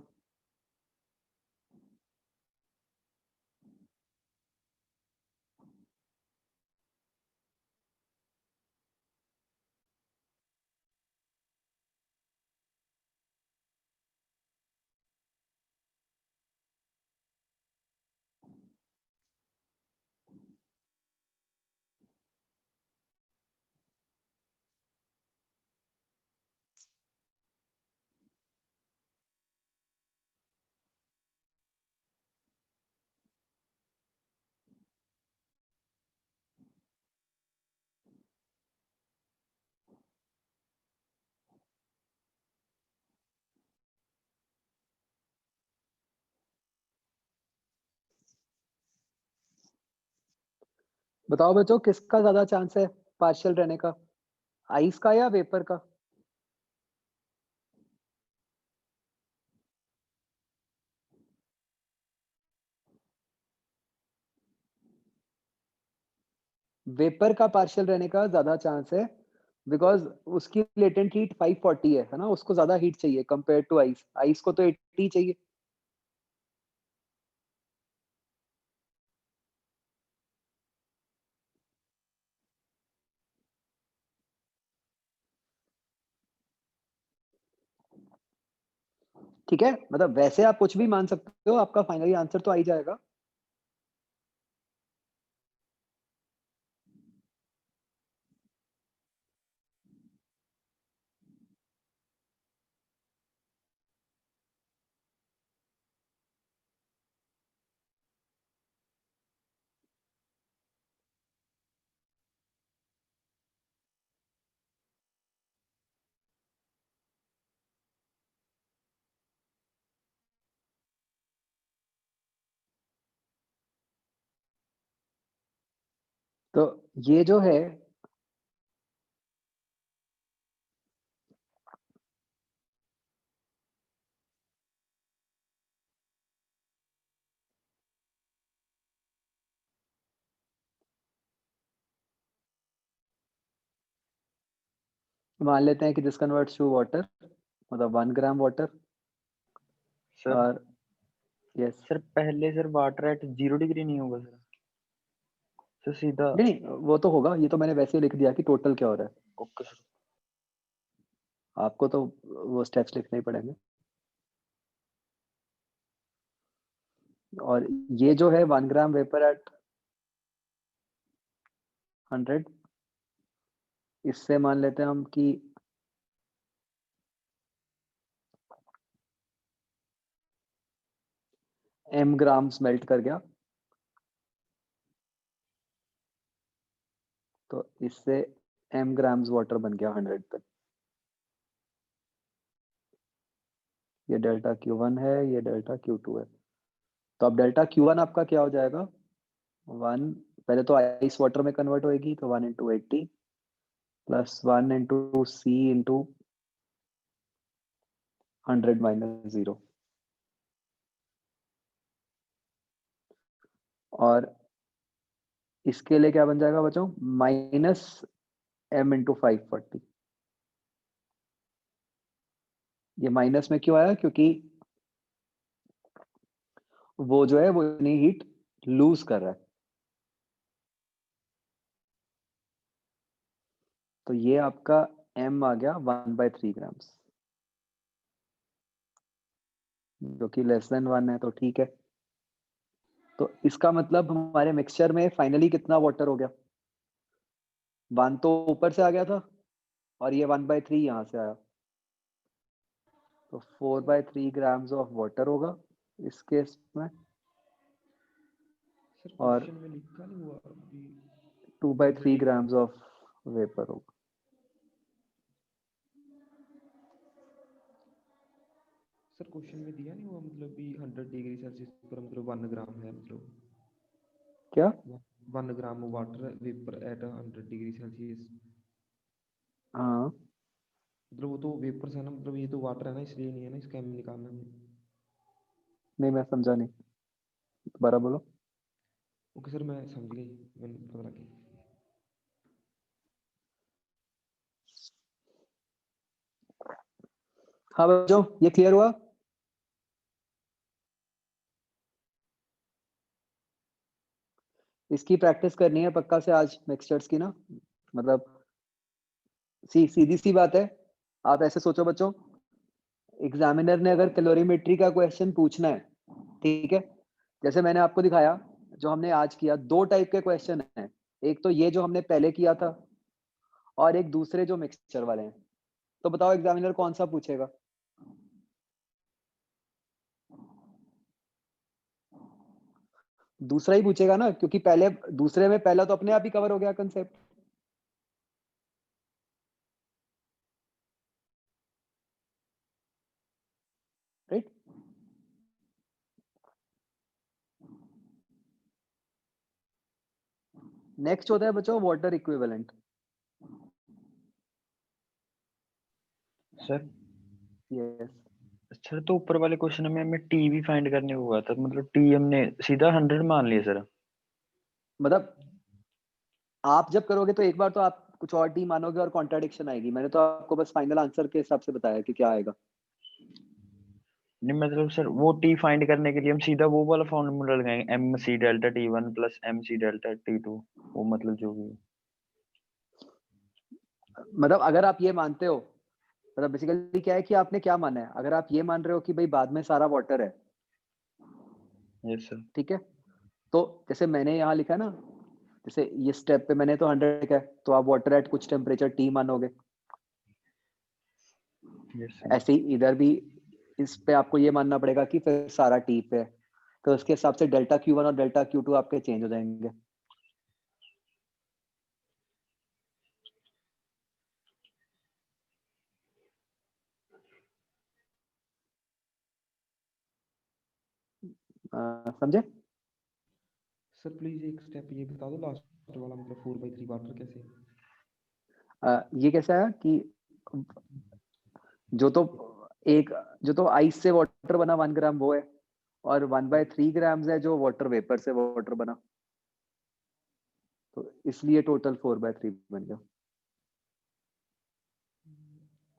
बताओ बच्चों, किसका ज्यादा चांस है पार्शियल रहने का, आइस का या वेपर का? वेपर का पार्शियल रहने का ज्यादा चांस है, बिकॉज उसकी लेटेंट हीट 540 है ना? उसको ज्यादा हीट चाहिए कंपेयर टू आइस। आइस को तो 80 चाहिए। ठीक है, मतलब वैसे आप कुछ भी मान सकते हो, आपका फाइनली आंसर तो आ ही जाएगा। तो ये जो है, मान लेते हैं कि दिस कन्वर्ट्स टू वाटर, मतलब 1 ग्राम वाटर। सर और यस, सर पहले सर वाटर एट 0 डिग्री नहीं होगा सर? सर सीधा। नहीं नहीं वो तो होगा, ये तो मैंने वैसे ही लिख दिया कि टोटल क्या हो रहा है। Okay sir. आपको तो वो स्टेप्स लिखने ही पड़ेंगे। और ये जो है 1 ग्राम वेपर एट 100, इससे मान लेते हैं हम कि m ग्राम्स मेल्ट कर गया, तो इससे m ग्राम्स वाटर बन गया 100 पे। ये डेल्टा Q1 है, ये डेल्टा Q2 है। तो अब डेल्टा Q1 आपका क्या हो जाएगा? 1, पहले तो आइस वाटर में कन्वर्ट होएगी, तो 1 into 80 plus 1 into C into 100 minus 0। और इसके लिए क्या बन जाएगा बच्चों? Minus m into 540। ये माइनस में क्यों आया? क्योंकि वो जो है वो इतनी हीट लूज कर रहा है। तो ये आपका m आ गया 1/3 ग्राम्स, जो कि लेस देन 1 है, तो ठीक है। तो इसका मतलब हमारे मिक्सचर में फाइनली कितना वाटर हो गया? 1 तो ऊपर से आ गया था और ये 1/3 यहाँ से आया, तो 4/3 ग्राम्स ऑफ वाटर होगा इस केस में, सर और क्वेश्चन में लिखा नहीं हुआ अभी 2/3 ग्राम्स ऑफ वेपर होगा। सर क्वेश्चन में दिया नहीं हुआ मतलब भी 100 डिग्री सेल्सियस पर मतलब 1 ग्राम है, मतलब क्या? 1 gram water vapour eight 100 degree Celsius, हाँ, मतलब वो तो वेपर्स है ना, मतलब ये तो वाटर है ना, इसलिए नहीं है ना, इसका m निकालना है। नहीं मैं समझा नहीं, दोबारा बोलो। ओके सर, मैं समझ गई, मैंने पता लगी। हाँ बच्चों, ये क्लियर हुआ? इसकी प्रैक्टिस करनी है पक्का से आज मिक्सचर्स की ना, मतलब सीधी सी बात है। आप ऐसे सोचो बच्चों, एग्जामिनर ने अगर कैलोरीमेट्री का क्वेश्चन पूछना है, ठीक है, जैसे मैंने आपको दिखाया, जो हमने आज किया, 2 टाइप के क्वेश्चन हैं, एक तो ये जो हमने पहले किया था और एक दूसरे जो मिक्सचर वाले हैं। तो बताओ एग्जामिनर कौन सा पूछेगा? दूसरा ही पूछेगा ना, क्योंकि पहले दूसरे में पहला तो अपने आप ही कवर हो गया कंसेप्ट, राइट? नेक्स्ट होता है बच्चों water equivalent. Sir yes, sir तो ऊपर वाले क्वेश्चन में हमें टी भी फाइंड करने को हुआ था, मतलब टी हमने सीधा 100 मान लिया सर। मतलब आप जब करोगे तो एक बार तो आप कुछ और टी मानोगे और कॉन्ट्राडिक्शन आएगी। मैंने तो आपको बस फाइनल आंसर के हिसाब से बताया कि क्या आएगा। नहीं मतलब सर वो टी फाइंड करने के लिए हम सीधा वो वाला फॉर्मूला लगाएंगे, M C delta T one plus M C delta T two, वो मतलब जो भी। मतलब अगर आप ये मानते हो, मतलब बेसिकली क्या है कि आपने क्या माना है, अगर आप ये मान रहे हो कि भाई बाद में सारा वाटर है, यस सर। ठीक है, तो जैसे मैंने यहाँ लिखा है ना, जैसे ये स्टेप पे मैंने तो 100 लिखा है, तो आप वाटर एट कुछ टेम्परेचर टी मानोगे। Yes sir. ऐसे ही इधर भी इस पे आपको ये मानना पड़ेगा कि फिर सारा टी पे है, तो उसके हिसाब से डेल्टा Q1 और डेल्टा Q2 आपके चेंज हो जाएंगे। समझे? सर प्लीज एक स्टेप ये बता दो लास्ट वाला, मतलब 4/3 वाटर कैसे? ये कैसा है कि जो तो एक जो तो आइस से वाटर बना 1 ग्राम वो है, और 1/3 ग्राम्स है जो वाटर वेपर से वाटर बना, तो इसलिए टोटल 4/3 बन गया।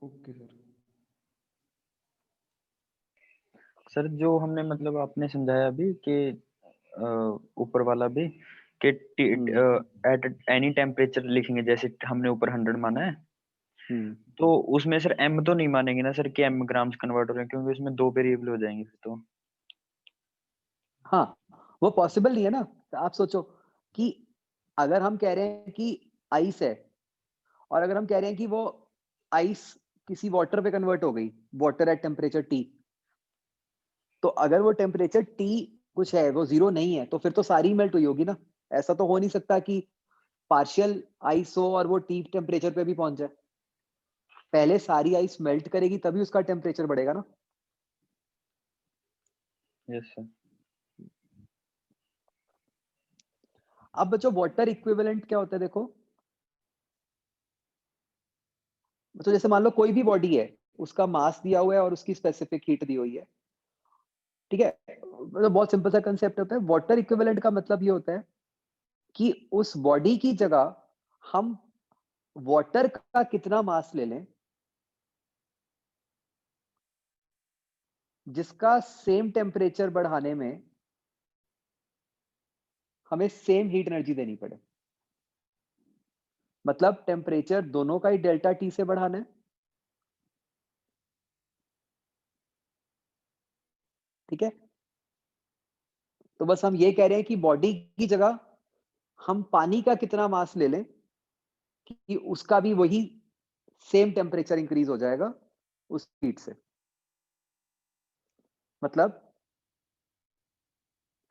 Okay sir. सर जो हमने मतलब आपने समझाया अभी कि ऊपर वाला भी कि एट एनी टेम्परेचर लिखेंगे, जैसे हमने ऊपर 100 माना है, हम्म तो उसमें सर एम तो नहीं मानेंगे ना सर कि एम ग्राम्स कन्वर्ट हो रहे हैं, क्योंकि उसमें 2 वेरिएबल हो जाएंगे फिर तो। हाँ, वो पॉसिबल नहीं है ना। तो आप सोचो कि अगर हम कह रहे हैं कि आइस है, और अगर हम कह रहे हैं कि वो आइस किसी वाटर पे कन्वर्ट हो गई, वाटर एट टेम्परेचर टी, तो अगर वो टेम्परेचर टी कुछ है, वो 0 नहीं है, तो फिर तो सारी मेल्ट हुई होगी ना। ऐसा तो हो नहीं सकता कि पार्शियल आइस हो और वो टी टेम्परेचर पे भी पहुंच जाए। पहले सारी आइस मेल्ट करेगी तभी उसका टेम्परेचर बढ़ेगा ना। Yes sir. अब बच्चों वाटर इक्विवेलेंट क्या होता है देखो। तो जैसे मान लो कोई भी बॉडी है, उसका मास दिया हुआ है और उसकी स्पेसिफिक हीट दी हुई है, ठीक है, मतलब बहुत सिंपल सा कंसेप्ट होता है। वाटर इक्विवेलेंट का मतलब ये होता है कि उस बॉडी की जगह हम वाटर का कितना मास ले लें जिसका सेम टेम्परेचर बढ़ाने में हमें सेम हीट एनर्जी देनी पड़े। मतलब टेम्परेचर दोनों का ही डेल्टा टी से बढ़ाना है। ठीक है, तो बस हम ये कह रहे हैं कि बॉडी की जगह हम पानी का कितना मास ले लें कि उसका भी वही सेम टेम्परेचर इंक्रीज हो जाएगा उस हीट से। मतलब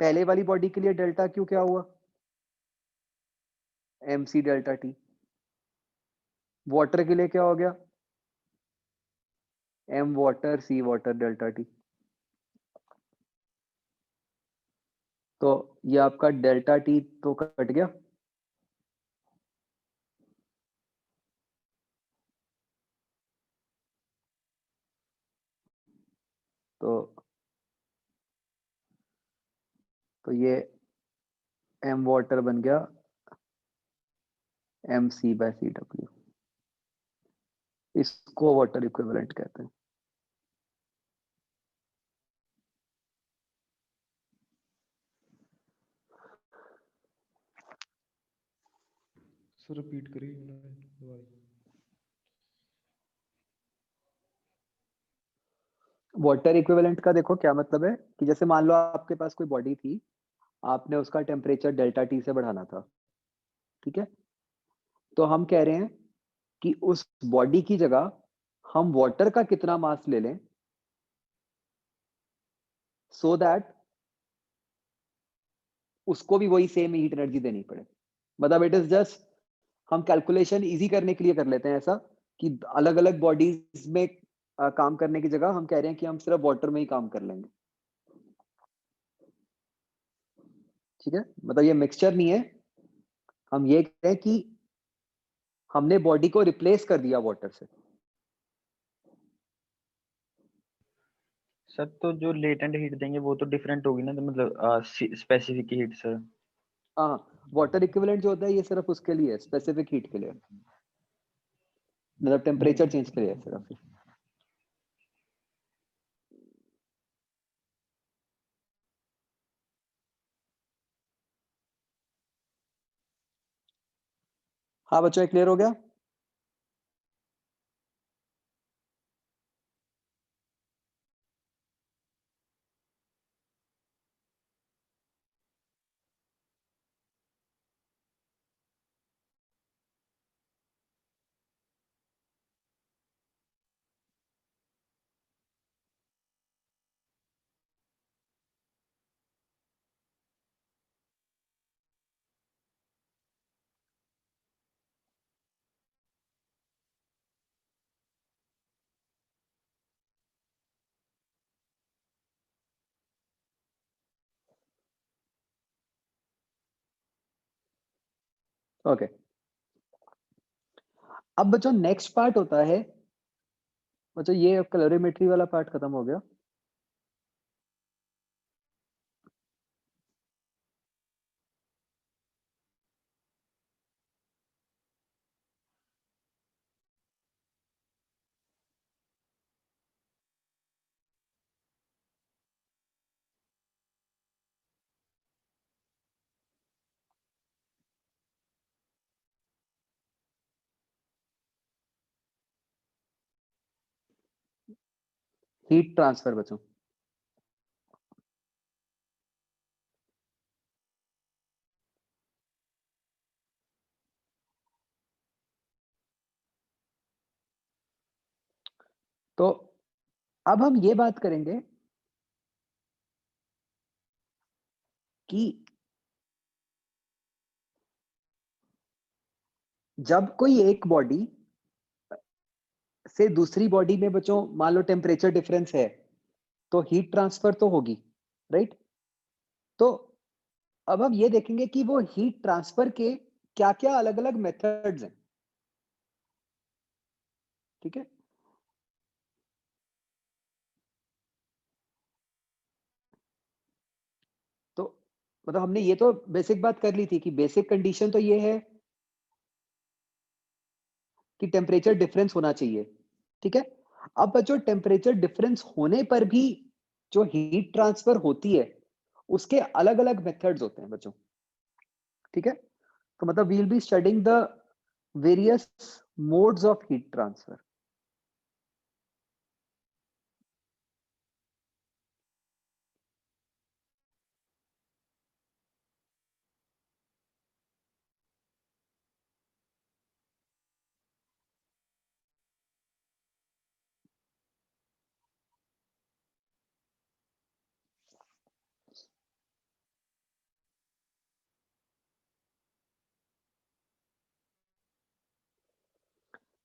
पहले वाली बॉडी के लिए डेल्टा क्यू क्या हुआ, mc डेल्टा टी। वाटर के लिए क्या हो गया, m water c water delta T. तो ये आपका डेल्टा टी तो कट गया, तो ये m वाटर बन गया mc बाय सी डब्ल्यू। इसको वाटर इक्विवेलेंट कहते हैं। सर रिपीट करिए दोबारा। वाटर इक्विवेलेंट का देखो क्या मतलब है कि जैसे मान लो आपके पास कोई बॉडी थी, आपने उसका टेम्परेचर डेल्टा टी से बढ़ाना था। ठीक है, तो हम कह रहे हैं कि उस बॉडी की जगह हम वाटर का कितना मास ले लें सो दैट उसको भी वही सेम हीट एनर्जी देनी पड़े। मतलब इट इज जस्ट, हम कैलकुलेशन इजी करने के लिए कर लेते हैं ऐसा कि अलग अलग बॉडीज में काम करने की जगह हम कह रहे हैं कि हम सिर्फ वाटर में ही काम कर लेंगे। ठीक है, मतलब ये मिक्सचर नहीं है, हम ये कह रहे हैं कि हमने बॉडी को रिप्लेस कर दिया वाटर से। सर तो जो लेटेंट हीट देंगे वो तो डिफरेंट होगी ना, तो मतलब स्पेसिफिक हीट सर। हाँ, वाटर इक्विवेलेंट जो होता है ये सिर्फ उसके लिए, स्पेसिफिक हीट के लिए, मतलब टेम्परेचर चेंज के लिए सिर्फ। हाँ बच्चों, ये क्लियर हो गया? ओके, अब बच्चों नेक्स्ट पार्ट होता है, बच्चों ये कैलोरीमेट्री वाला पार्ट खत्म हो गया। हीट ट्रांसफर बच्चों, तो अब हम ये बात करेंगे कि जब कोई एक बॉडी से दूसरी बॉडी में बच्चों मान लो टेम्परेचर डिफरेंस है, तो हीट ट्रांसफर तो होगी, राइट? तो अब हम ये देखेंगे कि वो हीट ट्रांसफर के क्या क्या अलग अलग मेथड्स हैं। ठीक है, तो मतलब हमने ये तो बेसिक बात कर ली थी कि बेसिक कंडीशन तो ये है कि टेम्परेचर डिफरेंस होना चाहिए। ठीक है, अब बच्चों टेम्परेचर डिफरेंस होने पर भी जो हीट ट्रांसफर होती है उसके अलग अलग मेथड्स होते हैं बच्चों। ठीक है, तो मतलब we will be studying the various modes of heat transfer.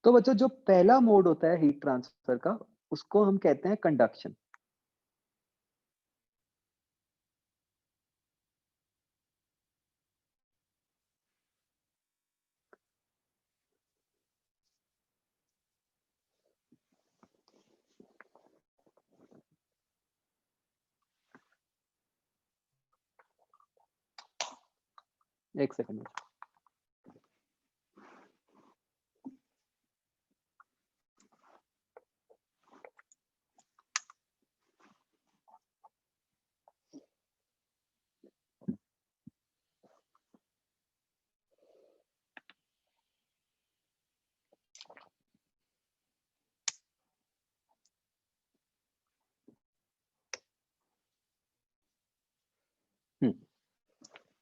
तो बच्चों जो पहला मोड होता है हीट ट्रांसफर का, उसको हम कहते हैं कंडक्शन। एक सेकंड।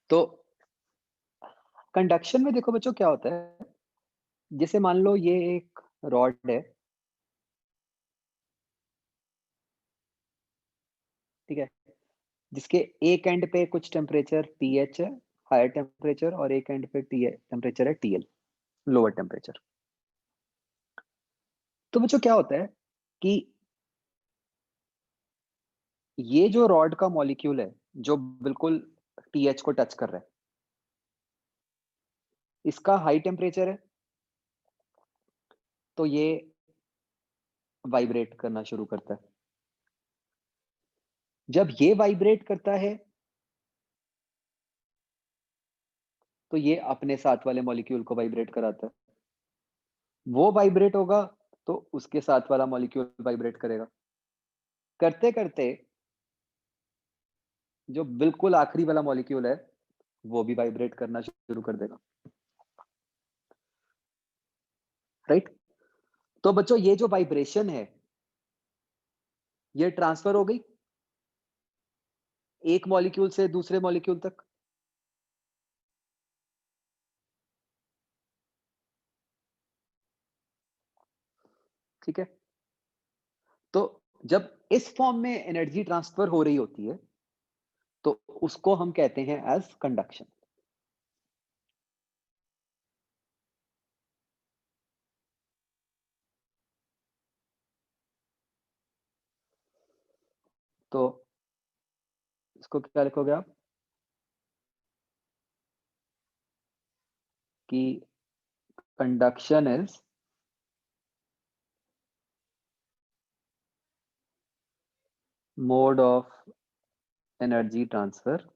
तो कंडक्शन में देखो बच्चों क्या होता है, जैसे मान लो ये एक रॉड है, ठीक है, जिसके एक एंड पे कुछ टेम्परेचर TH है, हायर टेम्परेचर, और एक एंड पे टेम्परेचर है TL, लोअर टेम्परेचर। तो बच्चों क्या होता है कि ये जो रॉड का मॉलिक्यूल है, जो बिल्कुल TH को टच कर रहा है, इसका हाई टेम्परेचर है, तो ये वाइब्रेट करना शुरू करता है। जब ये वाइब्रेट करता है, तो ये अपने साथ वाले मॉलिक्यूल को वाइब्रेट कराता है। वो वाइब्रेट होगा तो उसके साथ वाला मॉलिक्यूल वाइब्रेट करेगा। करते करते जो बिल्कुल आखिरी वाला मॉलिक्यूल है, वो भी वाइब्रेट करना शुरू कर देगा। राइट? तो बच्चों ये जो वाइब्रेशन है, ये ट्रांसफर हो गई एक मॉलिक्यूल से दूसरे मॉलिक्यूल तक। ठीक है? तो जब इस फॉर्म में एनर्जी ट्रांसफर हो रही होती है, तो उसको हम कहते हैं एज कंडक्शन। तो इसको क्या लिखोगे आप कि conduction is mode of energy transfer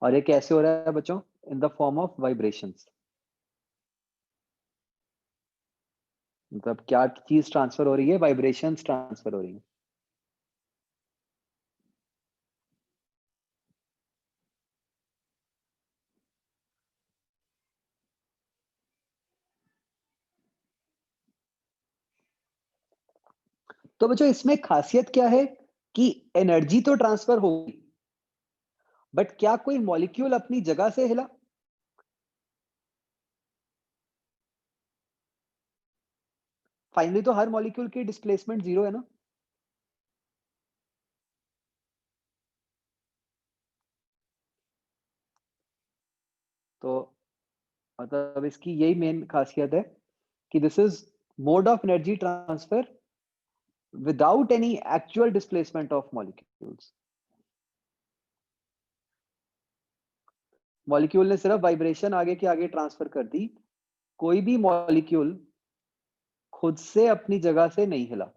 और ये कैसे हो रहा है बच्चों? In the form of vibrations. मतलब क्या चीज ट्रांसफर हो रही है? वाइब्रेशंस ट्रांसफर हो रही है। तो बच्चों इसमें खासियत क्या है कि एनर्जी तो ट्रांसफर होगी, बट क्या कोई मॉलिक्यूल अपनी जगह से हिला? फाइनली तो हर मॉलिक्यूल की डिस्प्लेसमेंट 0 है ना। तो मतलब इसकी यही मेन खासियत है कि this is mode of energy transfer without any actual displacement of molecules. Molecule ने सिर्फ वाइब्रेशन आगे के आगे ट्रांसफर कर दी, कोई भी मॉलिक्यूल खुद से अपनी जगह से नहीं हिला।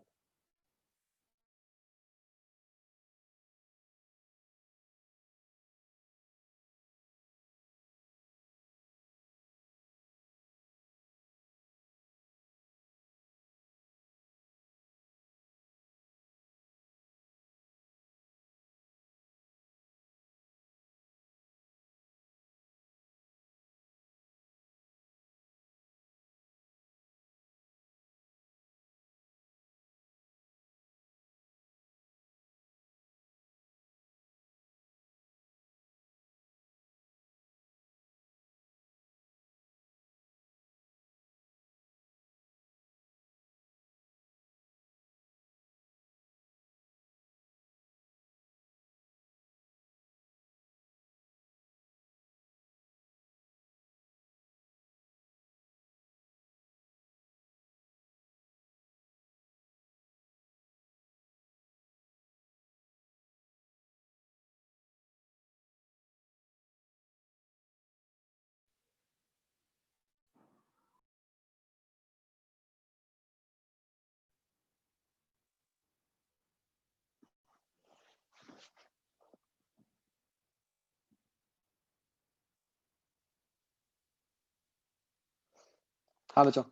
हाँ बच्चों,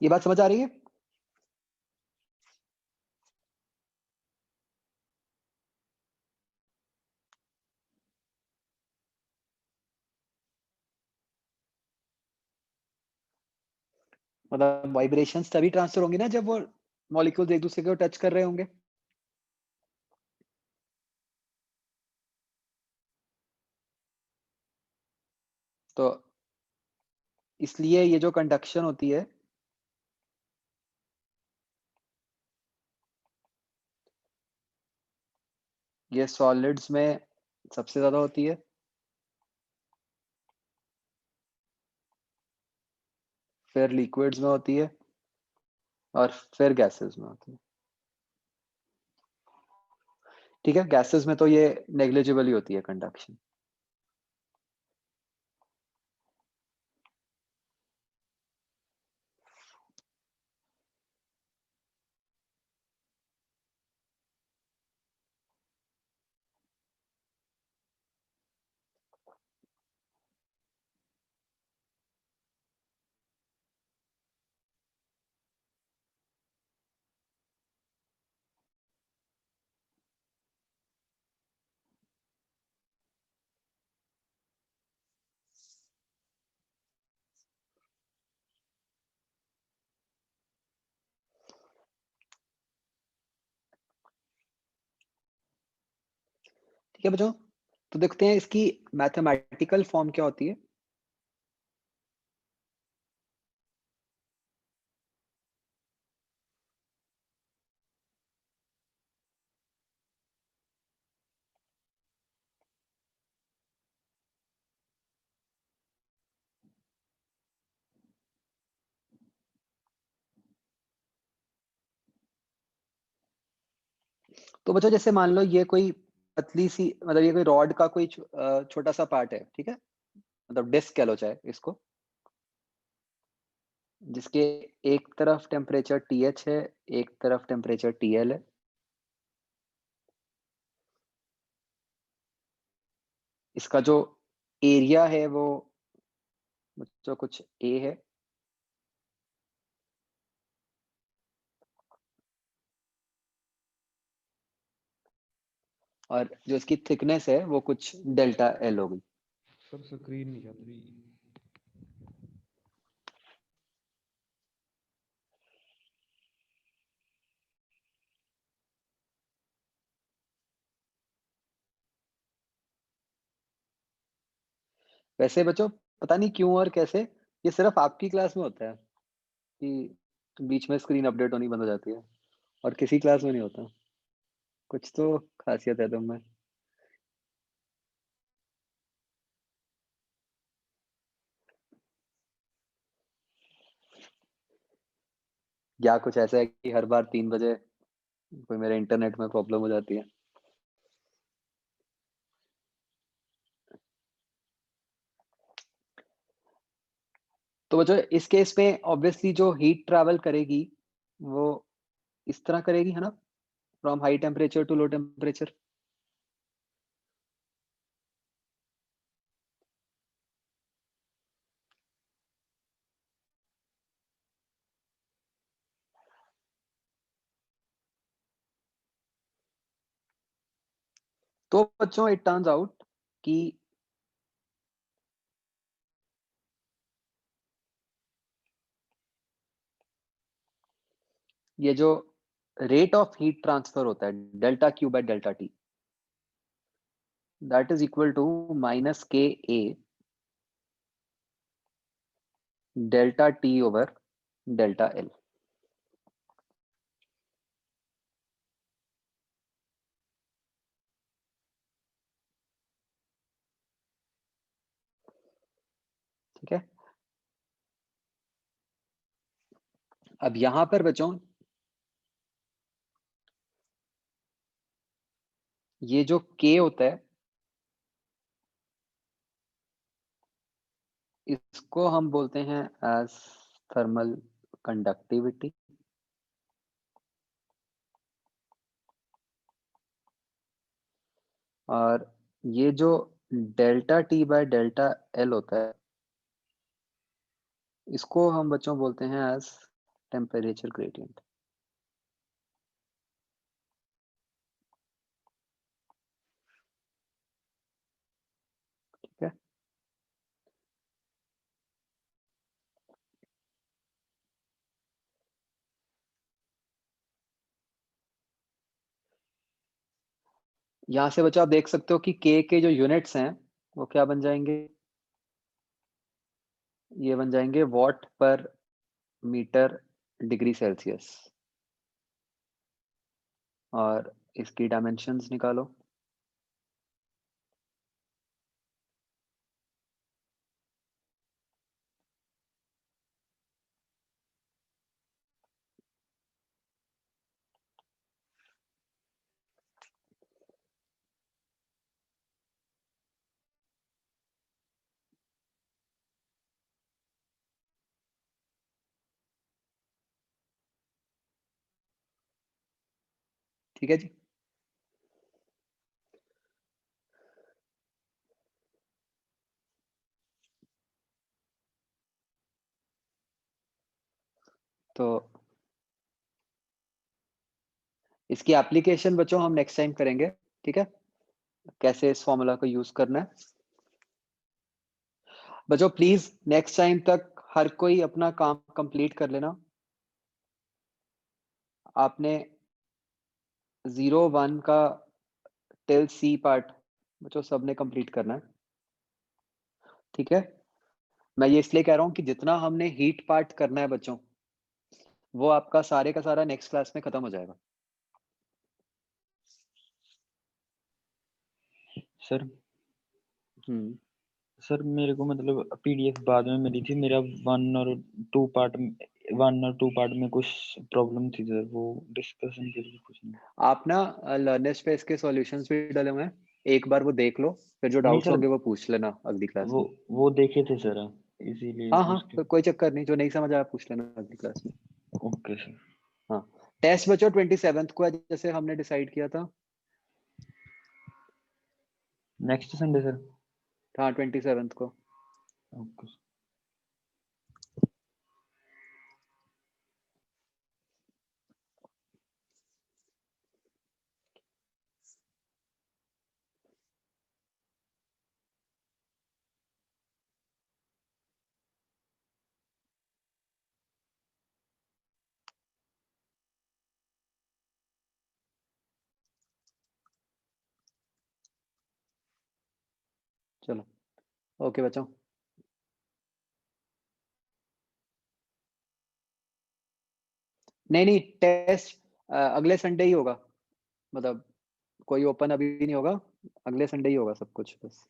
ये बात समझ आ रही है? मतलब वाइब्रेशंस तभी ट्रांसफर होंगी ना जब वो मॉलिक्यूल्स एक दूसरे को टच कर रहे होंगे। तो इसलिए ये जो कंडक्शन होती है, ये सॉलिड्स में सबसे ज्यादा होती है, फिर लिक्विड्स में होती है, और फिर गैसेस में होती है। ठीक है, गैसेस में तो ये नेग्लिजिबल ही होती है कंडक्शन। ठीक है बच्चों, तो देखते हैं इसकी मैथमेटिकल फॉर्म क्या होती है। तो बच्चों जैसे मान लो ये कोई पतली सी, मतलब ये कोई रॉड का कोई छोटा सा पार्ट है, ठीक है, मतलब डिस्क कह लो चाहे इसको, जिसके एक तरफ टेम्परेचर TH है, एक तरफ टेम्परेचर TL है। इसका जो एरिया है वो बच्चों कुछ A है, और जो इसकी थिकनेस है वो कुछ डेल्टा L होगी। सर स्क्रीन नहीं चल रही। वैसे बच्चों पता नहीं क्यों और कैसे ये सिर्फ आपकी क्लास में होता है कि बीच में स्क्रीन अपडेट होनी बंद हो जाती है, और किसी क्लास में नहीं होता। कुछ तो खासियत है तुम में। या कुछ ऐसा है कि हर बार 3 बजे कोई मेरे इंटरनेट में प्रॉब्लम हो जाती है। तो बच्चों इस केस में ऑब्वियसली जो हीट ट्रैवल करेगी वो इस तरह करेगी, है ना, from high temperature to low temperature. तो बच्चों इट टर्न्स आउट कि ये जो रेट ऑफ हीट ट्रांसफर होता है delta Q by delta T, that is equal to -KA delta T over delta L। ठीक है, अब यहां पर बच्चों ये जो K होता है इसको हम बोलते हैं एज थर्मल कंडक्टिविटी, और ये जो delta T by delta L होता है इसको हम बच्चों बोलते हैं एज टेम्परेचर ग्रेडियंट। ठीक है, यहाँ से बच्चों आप देख सकते हो कि के जो यूनिट्स हैं वो क्या बन जाएंगे, ये बन जाएंगे वॉट पर मीटर डिग्री सेल्सियस, और इसकी डायमेंशंस निकालो। ठीक है जी, तो इसकी एप्लीकेशन बच्चों हम नेक्स्ट टाइम करेंगे। ठीक है, कैसे इस फॉर्मूला को यूज करना है। बच्चों प्लीज नेक्स्ट टाइम तक हर कोई अपना काम कंप्लीट कर लेना। आपने 0-1 का टिल सी पार्ट बच्चों सबने कंप्लीट करना है। ठीक है, मैं ये इसलिए कह रहा हूँ कि जितना हमने हीट पार्ट करना है बच्चों, वो आपका सारे का सारा नेक्स्ट क्लास में खत्म हो जाएगा। सर हम्म, सर मेरे को मतलब पीडीएफ बाद में मिली थी, मेरा 1 और 2 पार्ट में कुछ प्रॉब्लम थी सर, वो डिस्कशन के लिए कुछ नहीं। आप ना लर्नर स्पेस के सॉल्यूशंस भी डले हुए हैं, एक बार वो देख लो, फिर जो नहीं डाउट्स सर, होंगे वो पूछ लेना अगली क्लास में। वो देखे थे सर, इसीलिए हाँ हाँ, उसके। कोई चक्कर नहीं, जो नहीं समझ आया पूछ लेना अगली क्लास में। Okay sir. हाँ, टेस्ट बच्चों 27 को है जैसे हमने डिसाइड किया था। Next Sunday sir. हाँ 27 को। ओके। चलो ओके बच्चों। नहीं नहीं, टेस्ट अगले संडे ही होगा, मतलब कोई ओपन अभी नहीं होगा, अगले संडे ही होगा सब कुछ बस।